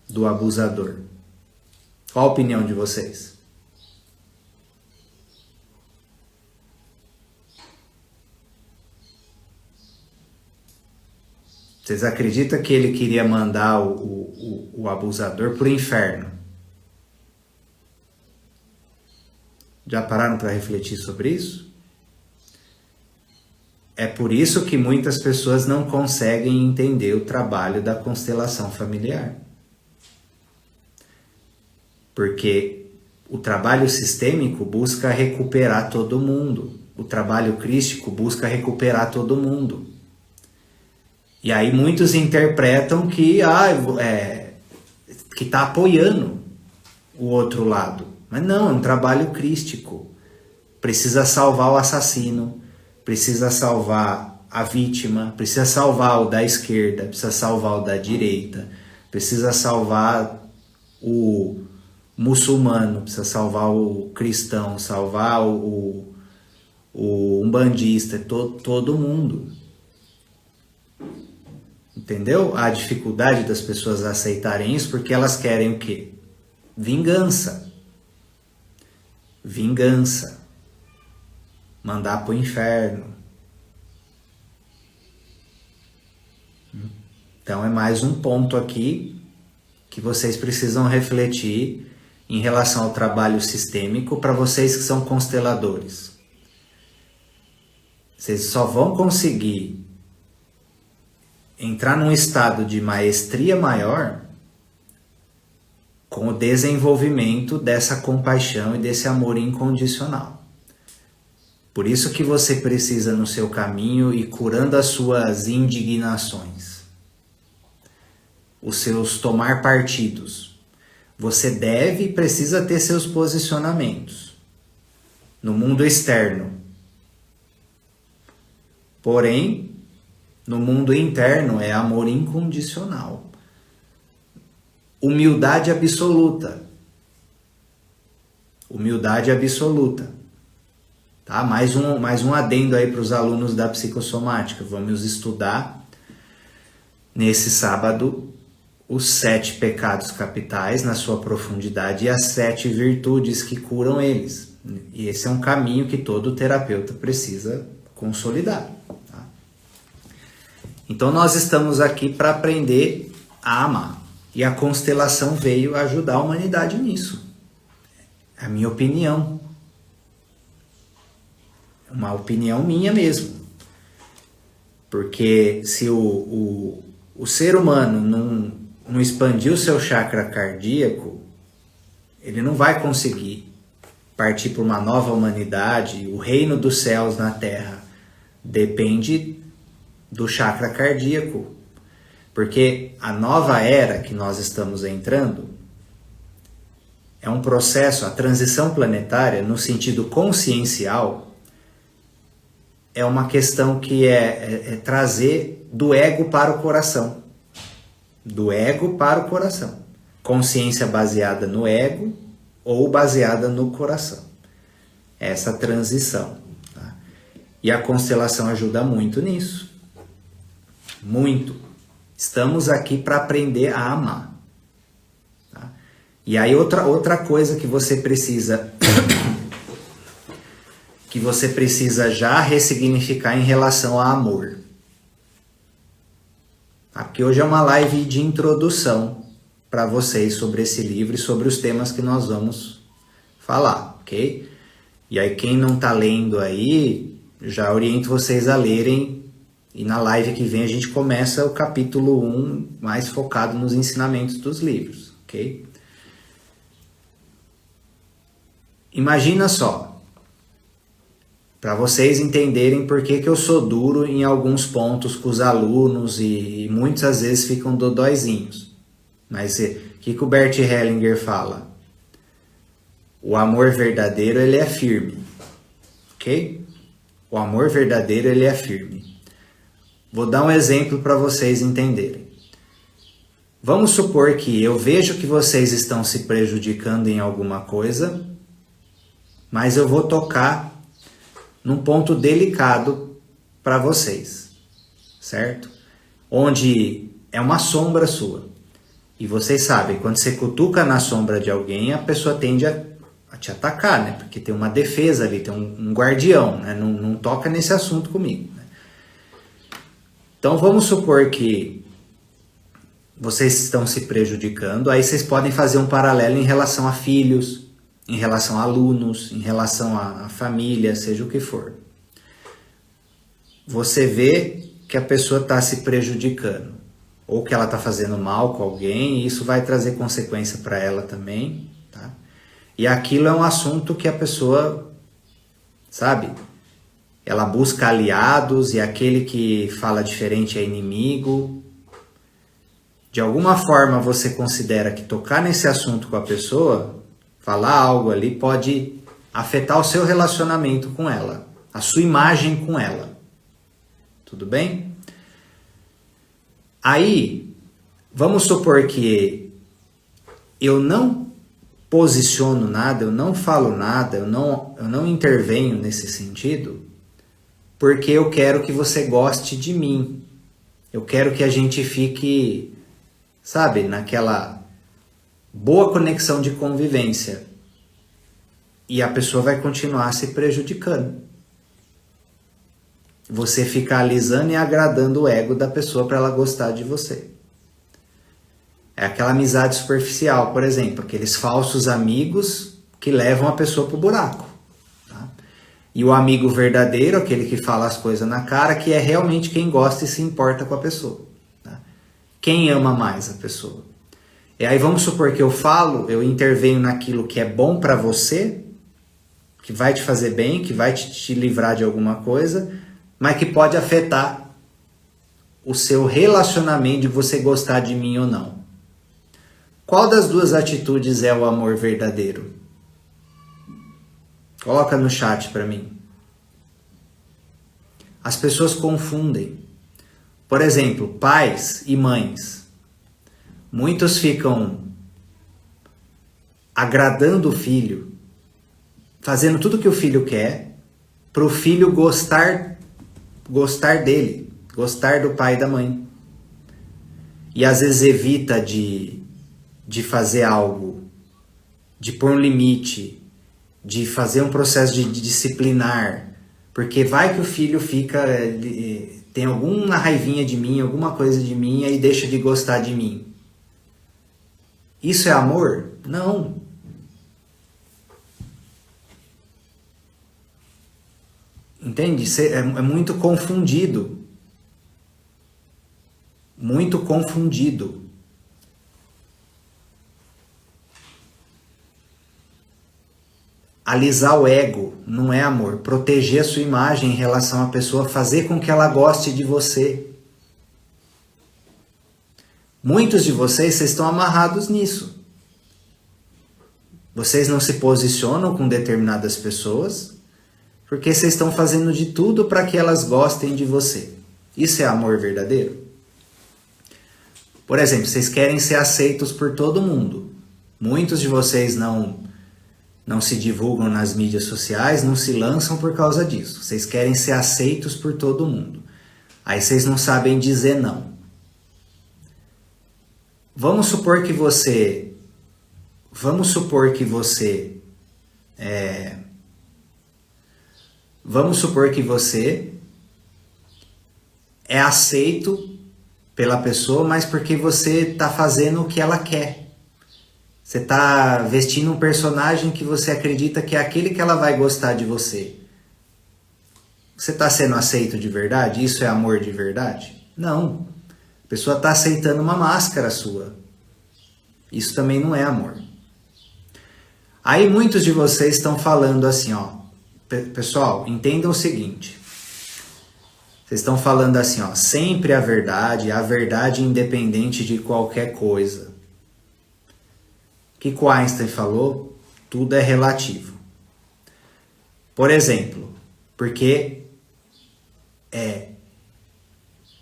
A: do abusador? Qual a opinião de vocês? Vocês acreditam que ele queria mandar o abusador para o inferno? Já pararam para refletir sobre isso? É por isso que muitas pessoas não conseguem entender o trabalho da constelação familiar. Porque o trabalho sistêmico busca recuperar todo mundo. O trabalho crístico busca recuperar todo mundo. E aí muitos interpretam que está apoiando o outro lado. Mas não, é um trabalho crístico. Precisa salvar o assassino, precisa salvar a vítima, precisa salvar o da esquerda, precisa salvar o da direita, precisa salvar o muçulmano, precisa salvar o cristão, salvar o umbandista, todo mundo. Entendeu? A dificuldade das pessoas aceitarem isso porque elas querem o quê? Vingança. Vingança. Mandar pro inferno. Então é mais um ponto aqui que vocês precisam refletir em relação ao trabalho sistêmico para vocês que são consteladores. Vocês só vão conseguir entrar num estado de maestria maior com o desenvolvimento dessa compaixão e desse amor incondicional. Por isso que você precisa no seu caminho ir curando as suas indignações, os seus tomar partidos. Você deve e precisa ter seus posicionamentos no mundo externo. Porém, no mundo interno é amor incondicional. Humildade absoluta. Humildade absoluta. Tá? Mais um adendo aí para os alunos da psicossomática. Vamos estudar nesse sábado os 7 pecados capitais na sua profundidade e as 7 virtudes que curam eles. E esse é um caminho que todo terapeuta precisa consolidar. Tá? Então nós estamos aqui para aprender a amar. E a constelação veio ajudar a humanidade nisso. É a minha opinião. Uma opinião minha mesmo. Porque se o ser humano não expandir o seu chakra cardíaco, ele não vai conseguir partir para uma nova humanidade. O reino dos céus na Terra depende do chakra cardíaco. Porque a nova era que nós estamos entrando é um processo, a transição planetária, no sentido consciencial, é uma questão que é trazer do ego para o coração. Do ego para o coração. Consciência baseada no ego ou baseada no coração. Essa transição. Tá? E a constelação ajuda muito nisso. Muito. Estamos aqui para aprender a amar. Tá? E aí outra coisa que você precisa já ressignificar em relação a amor. Tá? Porque hoje é uma live de introdução para vocês sobre esse livro e sobre os temas que nós vamos falar, ok? E aí quem não está lendo aí, já oriento vocês a lerem. E na live que vem a gente começa o capítulo 1 mais focado nos ensinamentos dos livros, ok? Imagina só, para vocês entenderem por que eu sou duro em alguns pontos com os alunos e muitas vezes ficam dodóizinhos. Mas o que o Bert Hellinger fala? O amor verdadeiro ele é firme, ok? O amor verdadeiro ele é firme. Vou dar um exemplo para vocês entenderem. Vamos supor que eu vejo que vocês estão se prejudicando em alguma coisa, mas eu vou tocar num ponto delicado para vocês, certo? Onde é uma sombra sua. E vocês sabem, quando você cutuca na sombra de alguém, a pessoa tende a te atacar, né? Porque tem uma defesa ali, tem um guardião, né? Não toca nesse assunto comigo. Então vamos supor que vocês estão se prejudicando, aí vocês podem fazer um paralelo em relação a filhos, em relação a alunos, em relação à família, seja o que for. Você vê que a pessoa está se prejudicando, ou que ela está fazendo mal com alguém, e isso vai trazer consequência para ela também, tá? E aquilo é um assunto que a pessoa, sabe, ela busca aliados, e aquele que fala diferente é inimigo. De alguma forma você considera que tocar nesse assunto com a pessoa, falar algo ali, pode afetar o seu relacionamento com ela, a sua imagem com ela. Tudo bem? Aí, vamos supor que eu não posiciono nada, eu não falo nada, eu não intervenho nesse sentido, porque eu quero que você goste de mim. Eu quero que a gente fique, sabe, naquela boa conexão de convivência. E a pessoa vai continuar se prejudicando. Você fica alisando e agradando o ego da pessoa para ela gostar de você. É aquela amizade superficial, por exemplo, aqueles falsos amigos que levam a pessoa pro buraco. Tá? E o amigo verdadeiro, aquele que fala as coisas na cara, que é realmente quem gosta e se importa com a pessoa. Tá? Quem ama mais a pessoa. E aí vamos supor que eu intervenho naquilo que é bom para você, que vai te fazer bem, que vai te livrar de alguma coisa, mas que pode afetar o seu relacionamento de você gostar de mim ou não. Qual das duas atitudes é o amor verdadeiro? Coloca no chat para mim. As pessoas confundem. Por exemplo, pais e mães. Muitos ficam agradando o filho, fazendo tudo que o filho quer, para o filho gostar dele, gostar do pai e da mãe. E às vezes evita de fazer algo, de pôr um limite, de fazer um processo de disciplinar, porque vai que o filho fica, tem alguma raivinha de mim, alguma coisa de mim, e deixa de gostar de mim. Isso é amor? Não. Entende? É muito confundido. Muito confundido. Alisar o ego não é amor. Proteger a sua imagem em relação à pessoa, fazer com que ela goste de você. Muitos de vocês estão amarrados nisso. Vocês não se posicionam com determinadas pessoas porque vocês estão fazendo de tudo para que elas gostem de você. Isso é amor verdadeiro? Por exemplo, vocês querem ser aceitos por todo mundo. Muitos de vocês não se divulgam nas mídias sociais, não se lançam por causa disso. Vocês querem ser aceitos por todo mundo. Aí vocês não sabem dizer não. Vamos supor que você é aceito pela pessoa, mas porque você está fazendo o que ela quer. Você está vestindo um personagem que você acredita que é aquele que ela vai gostar de você. Você está sendo aceito de verdade? Isso é amor de verdade? Não. A pessoa está aceitando uma máscara sua. Isso também não é amor. Aí muitos de vocês estão falando assim, ó. Pessoal, entendam o seguinte. Vocês estão falando assim, ó. Sempre a verdade independente de qualquer coisa. O que o Einstein falou? Tudo é relativo. Por exemplo, porque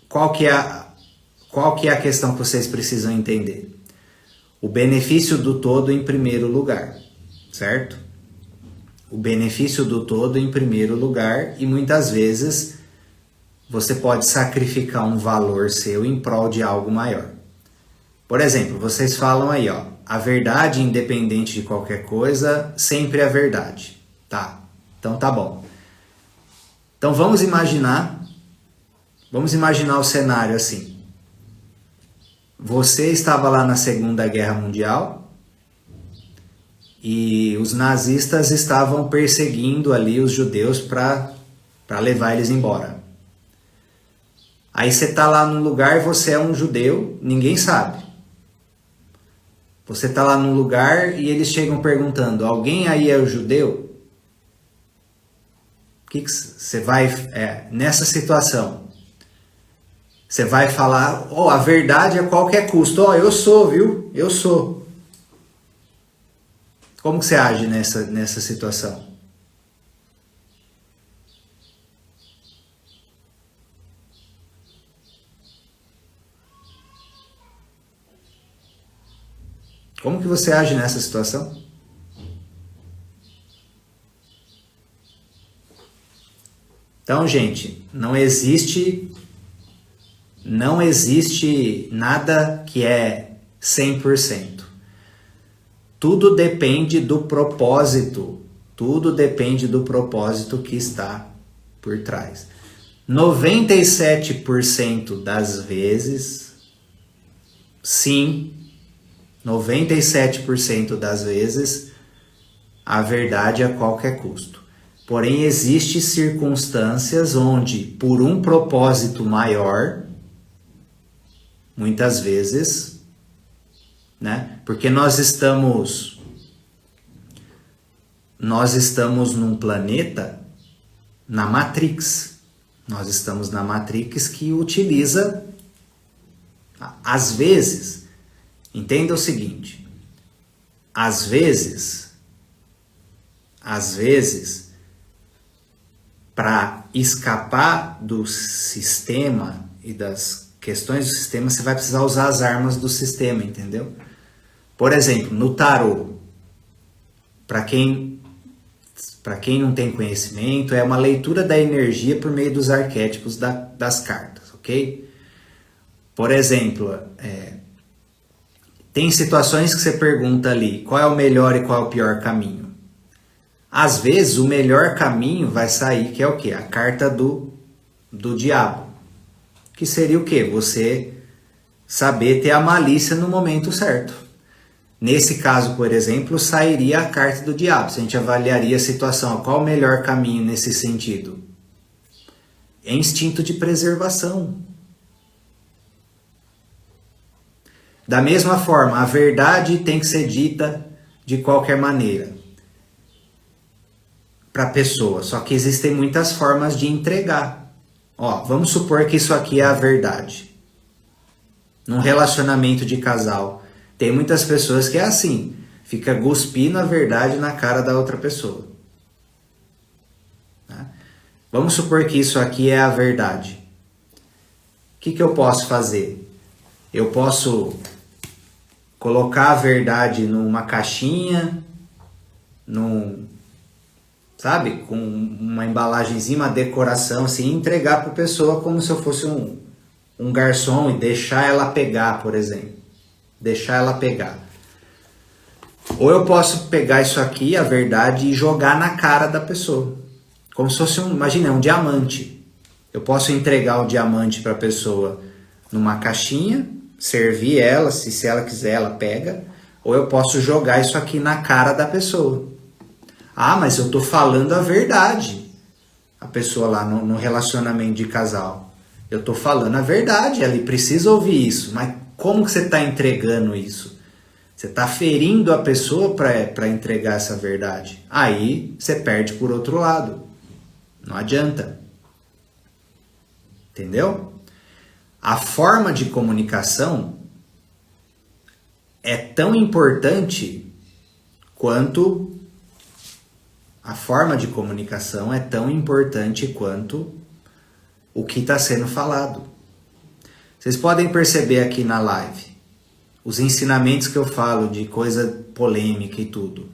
A: qual que é a questão que vocês precisam entender? O benefício do todo em primeiro lugar, certo? O benefício do todo em primeiro lugar, e muitas vezes você pode sacrificar um valor seu em prol de algo maior. Por exemplo, vocês falam aí, ó, a verdade independente de qualquer coisa, sempre é verdade. Tá, então tá bom. Então vamos imaginar o cenário assim. Você estava lá na Segunda Guerra Mundial e os nazistas estavam perseguindo ali os judeus para levar eles embora. Aí você está lá num lugar, você é um judeu, ninguém sabe. Você está lá num lugar e eles chegam perguntando, alguém aí é o judeu? O que você vai, nessa situação? Você vai falar, a verdade é a qualquer custo. Eu sou, viu? Eu sou. Como que você age nessa situação? Como que você age nessa situação? Então, gente, não existe nada que é 100%. Tudo depende do propósito. Tudo depende do propósito que está por trás. 97% das vezes, sim, 97% das vezes, a verdade a qualquer custo. Porém, existem circunstâncias onde, por um propósito maior, muitas vezes, né? Porque nós estamos num planeta, na Matrix. Nós estamos na Matrix que utiliza, às vezes, entenda o seguinte, às vezes, para escapar do sistema e das questões do sistema, você vai precisar usar as armas do sistema, entendeu? Por exemplo, no tarô, para quem não tem conhecimento, é uma leitura da energia por meio dos arquétipos das cartas, ok? Por exemplo, tem situações que você pergunta ali, qual é o melhor e qual é o pior caminho? Às vezes, o melhor caminho vai sair, que é o quê? A carta do diabo. Que seria o quê? Você saber ter a malícia no momento certo. Nesse caso, por exemplo, sairia a carta do diabo. Se a gente avaliaria a situação, qual o melhor caminho nesse sentido? É instinto de preservação. Da mesma forma, a verdade tem que ser dita de qualquer maneira para a pessoa. Só que existem muitas formas de entregar. Vamos supor que isso aqui é a verdade. Num relacionamento de casal, tem muitas pessoas que é assim, fica cuspindo a verdade na cara da outra pessoa. Tá? Vamos supor que isso aqui é a verdade. O que eu posso fazer? Eu posso colocar a verdade numa caixinha, sabe, com uma embalagenzinha, uma decoração assim, e entregar para a pessoa como se eu fosse um garçom e deixar ela pegar, por exemplo. Deixar ela pegar. Ou eu posso pegar isso aqui, a verdade, e jogar na cara da pessoa. Como se fosse imagina, um diamante. Eu posso entregar o diamante para a pessoa numa caixinha, servir ela, se ela quiser, ela pega. Ou eu posso jogar isso aqui na cara da pessoa. Mas eu tô falando a verdade. A pessoa lá no relacionamento de casal. Eu tô falando a verdade, ela precisa ouvir isso. Mas como que você está entregando isso? Você está ferindo a pessoa para entregar essa verdade. Aí você perde por outro lado. Não adianta. Entendeu? A forma de comunicação é tão importante quanto o que está sendo falado. Vocês podem perceber aqui na live os ensinamentos que eu falo de coisa polêmica e tudo.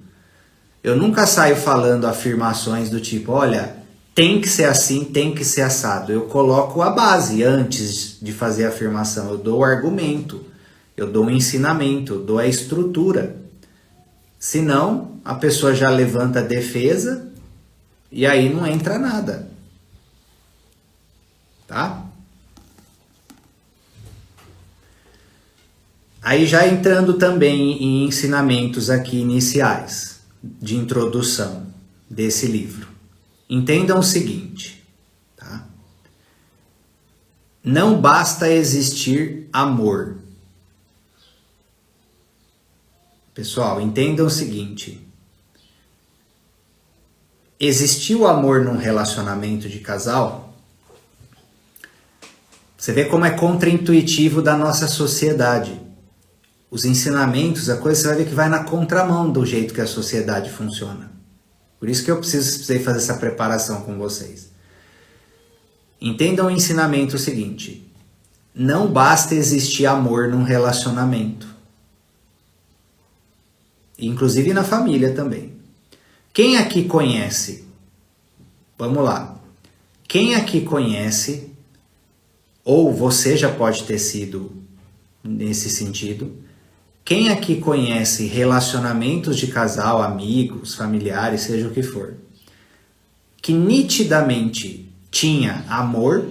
A: Eu nunca saio falando afirmações do tipo, olha, tem que ser assim, tem que ser assado. Eu coloco a base antes de fazer a afirmação. Eu dou o argumento, eu dou o ensinamento, eu dou a estrutura. Senão, a pessoa já levanta a defesa e aí não entra nada. Tá? Aí já entrando também em ensinamentos aqui iniciais. de introdução desse livro. Entendam o seguinte, tá? Não basta existir amor. Pessoal, entendam o seguinte. Existiu amor num relacionamento de casal? Você vê como é contraintuitivo da nossa sociedade. Os ensinamentos, a coisa você vai ver que vai na contramão do jeito que a sociedade funciona. Por isso que eu precisei fazer essa preparação com vocês. Entendam o ensinamento seguinte. Não basta existir amor num relacionamento. Inclusive na família também. Quem aqui conhece? Vamos lá. Quem aqui conhece, ou você já pode ter sido nesse sentido, quem aqui conhece relacionamentos de casal, amigos, familiares, seja o que for, que nitidamente tinha amor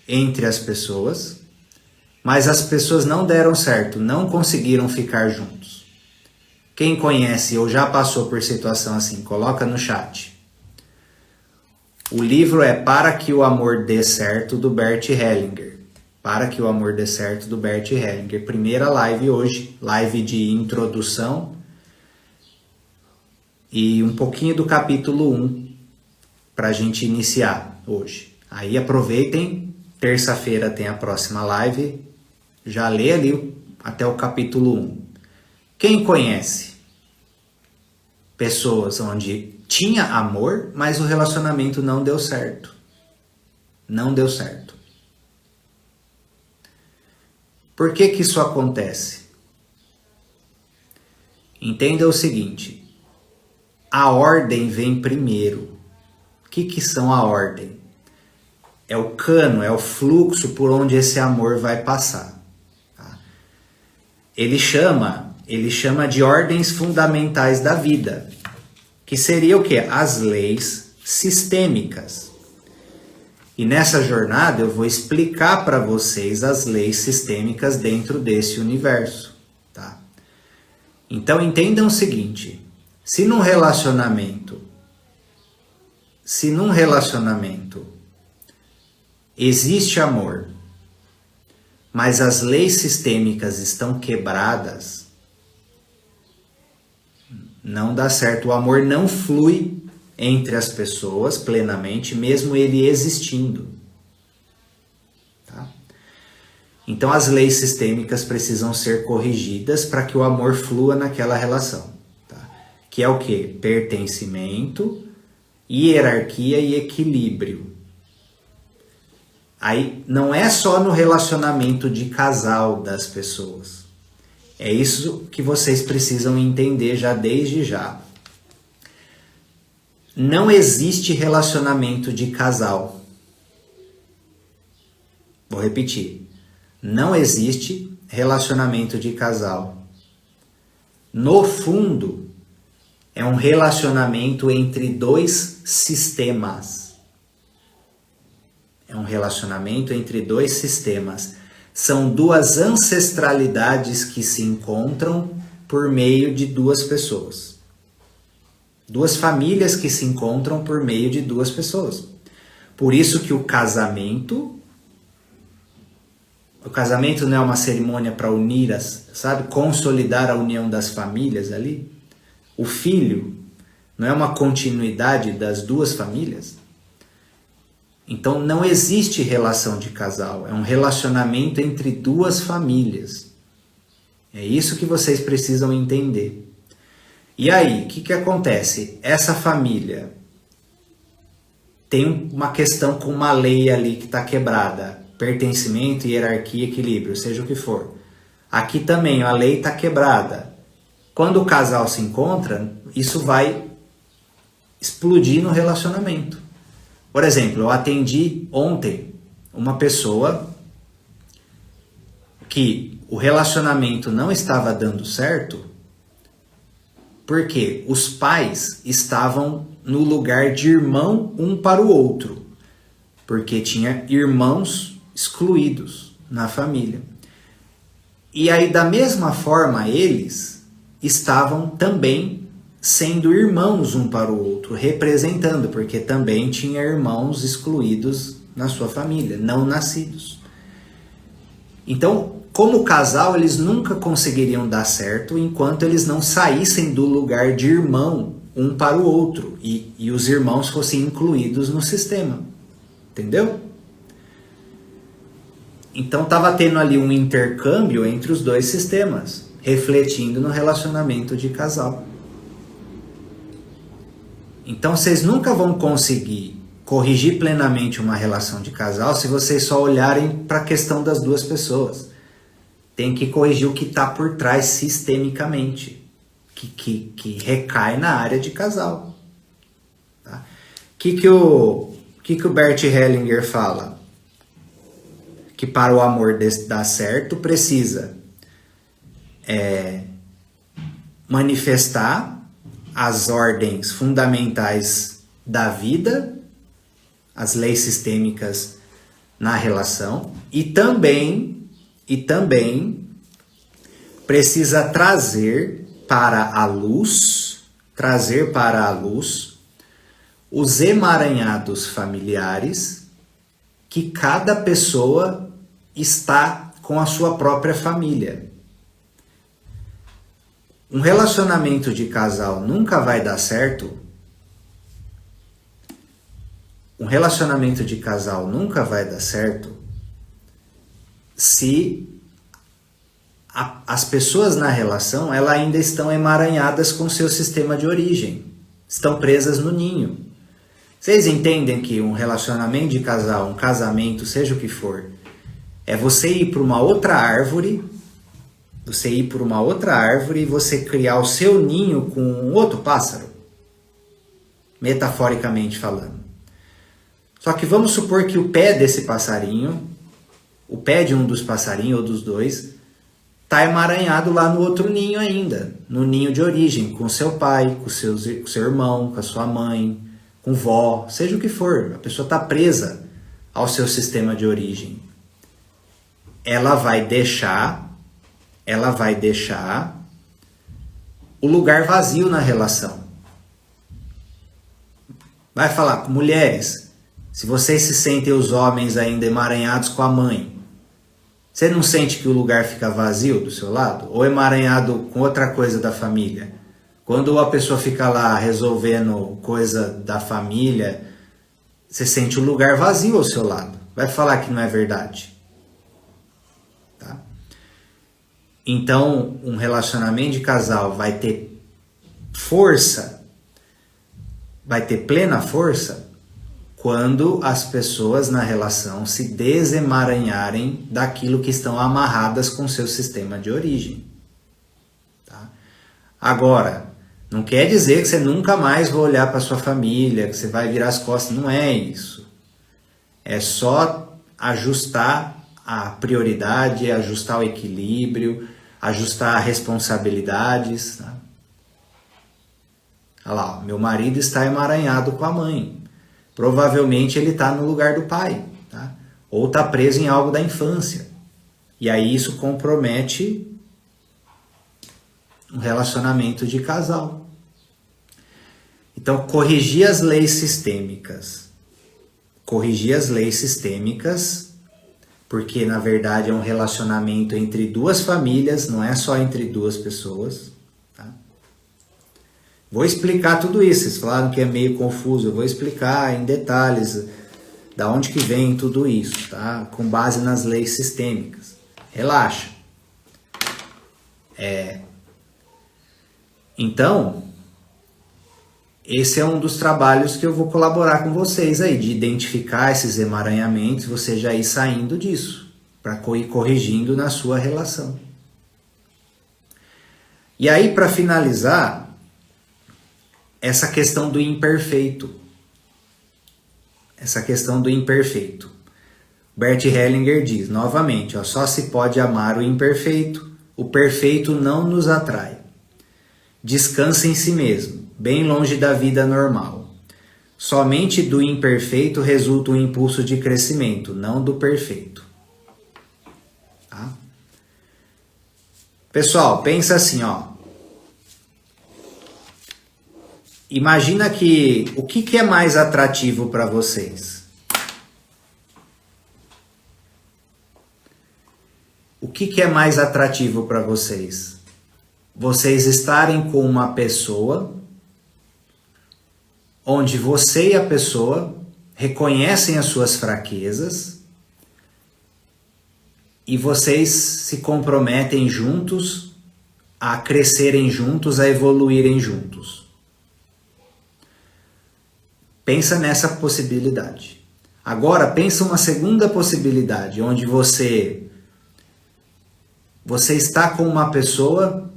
A: entre as pessoas, mas as pessoas não deram certo, não conseguiram ficar juntos? Quem conhece ou já passou por situação assim, coloca no chat. O livro é Para que o Amor Dê Certo, do Bert Hellinger. Para que o Amor Dê Certo, do Bert Hellinger. Primeira live hoje, live de introdução e um pouquinho do capítulo 1 para a gente iniciar hoje. Aí aproveitem, terça-feira tem a próxima live, já lê ali até o capítulo 1. Quem conhece pessoas onde tinha amor, mas o relacionamento não deu certo? Não deu certo. Por que que isso acontece? Entenda o seguinte, a ordem vem primeiro. O que são a ordem? É o cano, é o fluxo por onde esse amor vai passar. Tá? Ele chama de ordens fundamentais da vida, que seria o quê? As leis sistêmicas. E nessa jornada eu vou explicar para vocês as leis sistêmicas dentro desse universo, tá? Então entendam o seguinte, se num relacionamento existe amor, mas as leis sistêmicas estão quebradas, não dá certo. O amor não flui entre as pessoas plenamente, mesmo ele existindo. Tá? Então as leis sistêmicas precisam ser corrigidas para que o amor flua naquela relação. Tá? Que é o quê? Pertencimento, hierarquia e equilíbrio. Aí não é só no relacionamento de casal das pessoas. É isso que vocês precisam entender já desde já. Não existe relacionamento de casal. Vou repetir. Não existe relacionamento de casal. No fundo, é um relacionamento entre dois sistemas. É um relacionamento entre dois sistemas. São duas ancestralidades que se encontram por meio de duas pessoas. Duas famílias que se encontram por meio de duas pessoas. Por isso que o casamento não é uma cerimônia para unir consolidar a união das famílias ali. O filho não é uma continuidade das duas famílias. Então não existe relação de casal, é um relacionamento entre duas famílias. É isso que vocês precisam entender. E aí, o que acontece? Essa família tem uma questão com uma lei ali que está quebrada. Pertencimento, hierarquia, equilíbrio, seja o que for. Aqui também a lei está quebrada. Quando o casal se encontra, isso vai explodir no relacionamento. Por exemplo, eu atendi ontem uma pessoa que o relacionamento não estava dando certo porque os pais estavam no lugar de irmão um para o outro, porque tinha irmãos excluídos na família. E aí, da mesma forma, eles estavam também sendo irmãos um para o outro, representando, porque também tinha irmãos excluídos na sua família, não nascidos. Então, como casal, eles nunca conseguiriam dar certo enquanto eles não saíssem do lugar de irmão um para o outro e os irmãos fossem incluídos no sistema. Entendeu? Então estava tendo ali um intercâmbio entre os dois sistemas, refletindo no relacionamento de casal. Então vocês nunca vão conseguir corrigir plenamente uma relação de casal se vocês só olharem para a questão das duas pessoas. Tem que corrigir o que está por trás sistemicamente, que recai na área de casal. Tá? Que o Bert Hellinger fala? Que para o amor dar certo precisa manifestar as ordens fundamentais da vida, as leis sistêmicas na relação, e também precisa trazer para a luz os emaranhados familiares que cada pessoa está com a sua própria família. Um relacionamento de casal nunca vai dar certo. Um relacionamento de casal nunca vai dar certo se as pessoas na relação elas ainda estão emaranhadas com seu sistema de origem, estão presas no ninho. Vocês entendem que um relacionamento de casal, um casamento, seja o que for, é você ir para uma outra árvore, e você criar o seu ninho com um outro pássaro, metaforicamente falando. Só que vamos supor que o pé desse passarinho, o pé de um dos passarinhos ou dos dois, está emaranhado lá no outro ninho ainda, no ninho de origem, com seu pai, com seu irmão, com a sua mãe, com vó, seja o que for. A pessoa está presa ao seu sistema de origem. Ela vai deixar o lugar vazio na relação. Vai falar, mulheres, se vocês se sentem os homens ainda emaranhados com a mãe, você não sente que o lugar fica vazio do seu lado? Ou emaranhado com outra coisa da família? Quando a pessoa fica lá resolvendo coisa da família, você sente o lugar vazio ao seu lado. Vai falar que não é verdade. Tá? Então, um relacionamento de casal vai ter força, vai ter plena força, quando as pessoas na relação se desemaranharem daquilo que estão amarradas com seu sistema de origem. Tá? Agora, não quer dizer que você nunca mais vai olhar para sua família, que você vai virar as costas, não é isso. É só ajustar a prioridade, ajustar o equilíbrio, ajustar responsabilidades. Tá? Olha lá, meu marido está emaranhado com a mãe. Provavelmente ele está no lugar do pai, tá? Ou está preso em algo da infância. E aí isso compromete um relacionamento de casal. Então, corrigir as leis sistêmicas. Porque na verdade é um relacionamento entre duas famílias, não é só entre duas pessoas. Vou explicar tudo isso, vocês falaram que é meio confuso, eu vou explicar em detalhes da onde que vem tudo isso, tá? Com base nas leis sistêmicas. Relaxa. Então, esse é um dos trabalhos que eu vou colaborar com vocês aí, de identificar esses emaranhamentos, você já ir saindo disso, para ir corrigindo na sua relação. E aí, para finalizar, essa questão do imperfeito. Bert Hellinger diz, novamente, só se pode amar o imperfeito, o perfeito não nos atrai. Descansa em si mesmo, bem longe da vida normal. Somente do imperfeito resulta um impulso de crescimento, não do perfeito. Tá? Pessoal, pensa assim, imagina que o que é mais atrativo para vocês? O que é mais atrativo para vocês? Vocês estarem com uma pessoa onde você e a pessoa reconhecem as suas fraquezas e vocês se comprometem juntos a crescerem juntos, a evoluírem juntos. Pensa nessa possibilidade. Agora pensa uma segunda possibilidade, onde você está com uma pessoa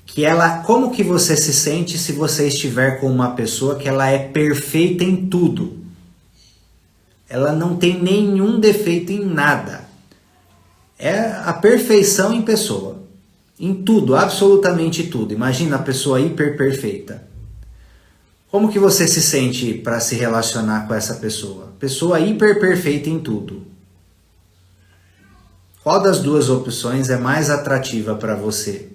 A: que ela, como que você se sente se você estiver com uma pessoa que ela é perfeita em tudo? Ela não tem nenhum defeito em nada. É a perfeição em pessoa. Em tudo, absolutamente tudo. Imagina a pessoa hiper perfeita. Como que você se sente para se relacionar com essa pessoa? Pessoa hiper perfeita em tudo. Qual das duas opções é mais atrativa para você?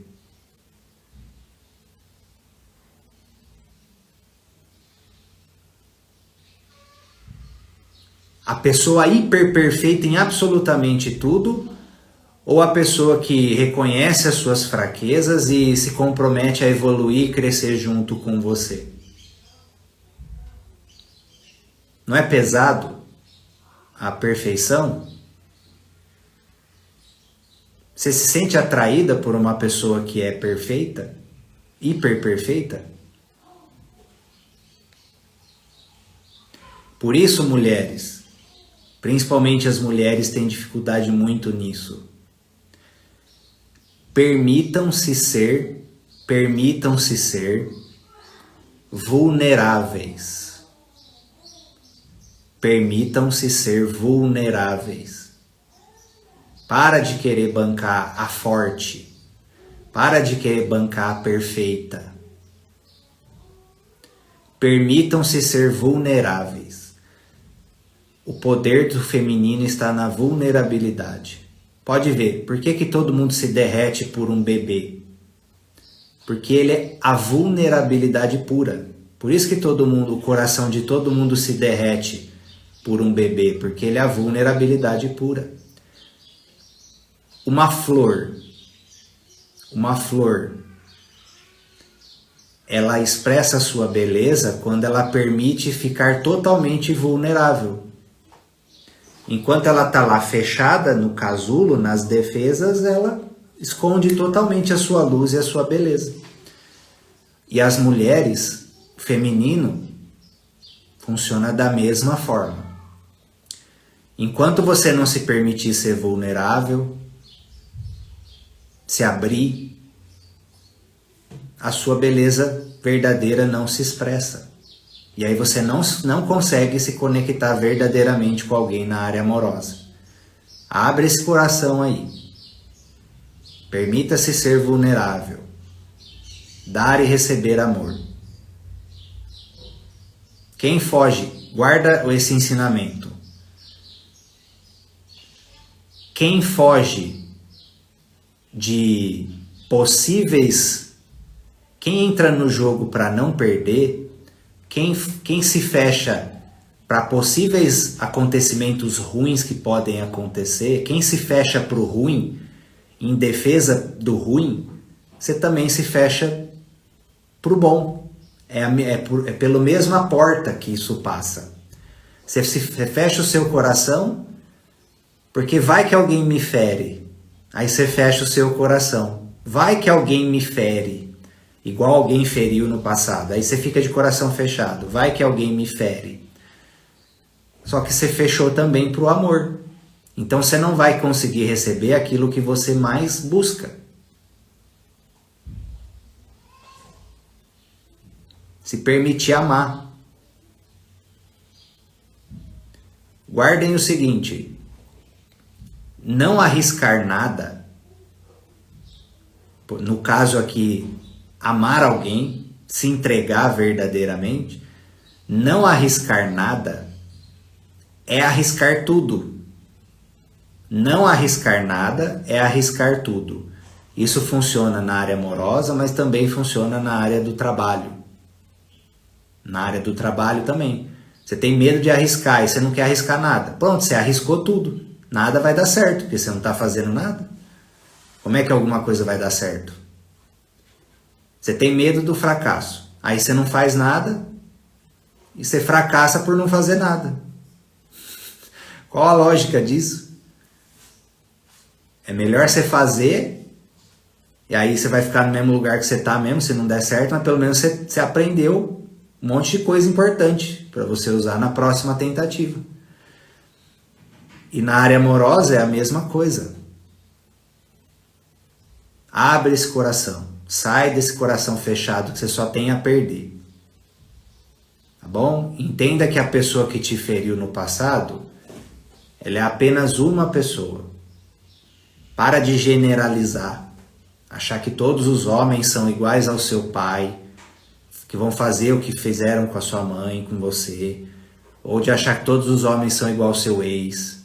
A: A pessoa hiper perfeita em absolutamente tudo ou a pessoa que reconhece as suas fraquezas e se compromete a evoluir e crescer junto com você? Não é pesado a perfeição? Você se sente atraída por uma pessoa que é perfeita? Hiper perfeita? Por isso, mulheres, principalmente as mulheres têm dificuldade muito nisso. Permitam-se ser vulneráveis. Permitam-se ser vulneráveis. Para de querer bancar a forte. Para de querer bancar a perfeita. Permitam-se ser vulneráveis. O poder do feminino está na vulnerabilidade. Pode ver, por que todo mundo se derrete por um bebê? Porque ele é a vulnerabilidade pura. Por isso que o coração de todo mundo se derrete por um bebê, porque ele é a vulnerabilidade pura. Uma flor, ela expressa a sua beleza quando ela permite ficar totalmente vulnerável. Enquanto ela está lá fechada no casulo, nas defesas, ela esconde totalmente a sua luz e a sua beleza. E as mulheres, feminino, funciona da mesma forma. Enquanto você não se permitir ser vulnerável, se abrir, a sua beleza verdadeira não se expressa. E aí você não consegue se conectar verdadeiramente com alguém na área amorosa. Abre esse coração aí. Permita-se ser vulnerável. Dar e receber amor. Quem foge, guarda esse ensinamento. Quem foge de possíveis... Quem entra no jogo para não perder... Quem se fecha para possíveis acontecimentos ruins que podem acontecer, quem se fecha para o ruim, em defesa do ruim, você também se fecha para o bom. É pela mesma porta que isso passa. Você fecha o seu coração, porque vai que alguém me fere. Aí você fecha o seu coração. Vai que alguém me fere. Igual alguém feriu no passado. Aí você fica de coração fechado. Vai que alguém me fere. Só que você fechou também para o amor. Então você não vai conseguir receber aquilo que você mais busca. Se permitir amar. Guardem o seguinte. Não arriscar nada. No caso aqui... Amar alguém, se entregar verdadeiramente, não arriscar nada, é arriscar tudo. Não arriscar nada é arriscar tudo. Isso funciona na área amorosa, mas também funciona na área do trabalho. Na área do trabalho também. Você tem medo de arriscar e você não quer arriscar nada. Pronto, você arriscou tudo. Nada vai dar certo, porque você não está fazendo nada. Como é que alguma coisa vai dar certo? Você tem medo do fracasso. Aí você não faz nada e você fracassa por não fazer nada. Qual a lógica disso? É melhor você fazer e aí você vai ficar no mesmo lugar que você está mesmo, se não der certo, mas pelo menos você aprendeu um monte de coisa importante para você usar na próxima tentativa. E na área amorosa é a mesma coisa. Abre esse coração. Sai desse coração fechado que você só tem a perder. Tá bom? Entenda que a pessoa que te feriu no passado, ela é apenas uma pessoa. Para de generalizar. Achar que todos os homens são iguais ao seu pai, que vão fazer o que fizeram com a sua mãe, com você. Ou de achar que todos os homens são igual ao seu ex.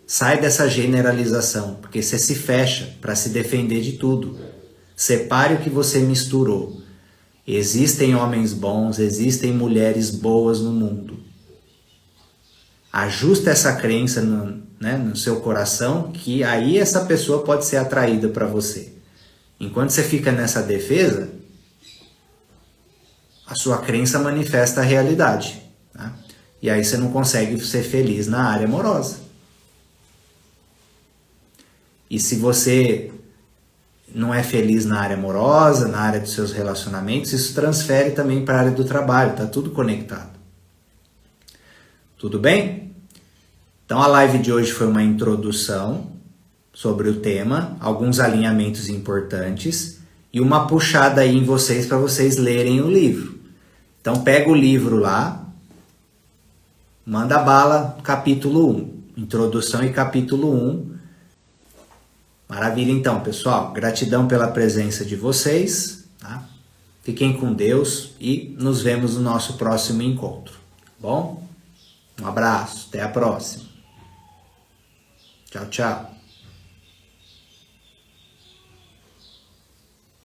A: Sai dessa generalização, porque você se fecha para se defender de tudo. Separe o que você misturou. Existem homens bons, existem mulheres boas no mundo. Ajusta essa crença no seu coração, que aí essa pessoa pode ser atraída para você. Enquanto você fica nessa defesa, a sua crença manifesta a realidade. Tá? E aí você não consegue ser feliz na área amorosa. E se você não é feliz na área amorosa, na área dos seus relacionamentos, isso transfere também para a área do trabalho, tá tudo conectado. Tudo bem? Então a live de hoje foi uma introdução sobre o tema, alguns alinhamentos importantes e uma puxada aí em vocês para vocês lerem o livro. Então pega o livro lá, manda bala, capítulo 1, introdução e capítulo 1. Maravilha então, pessoal. Gratidão pela presença de vocês. Tá? Fiquem com Deus e nos vemos no nosso próximo encontro. Bom? Um abraço. Até a próxima. Tchau, tchau.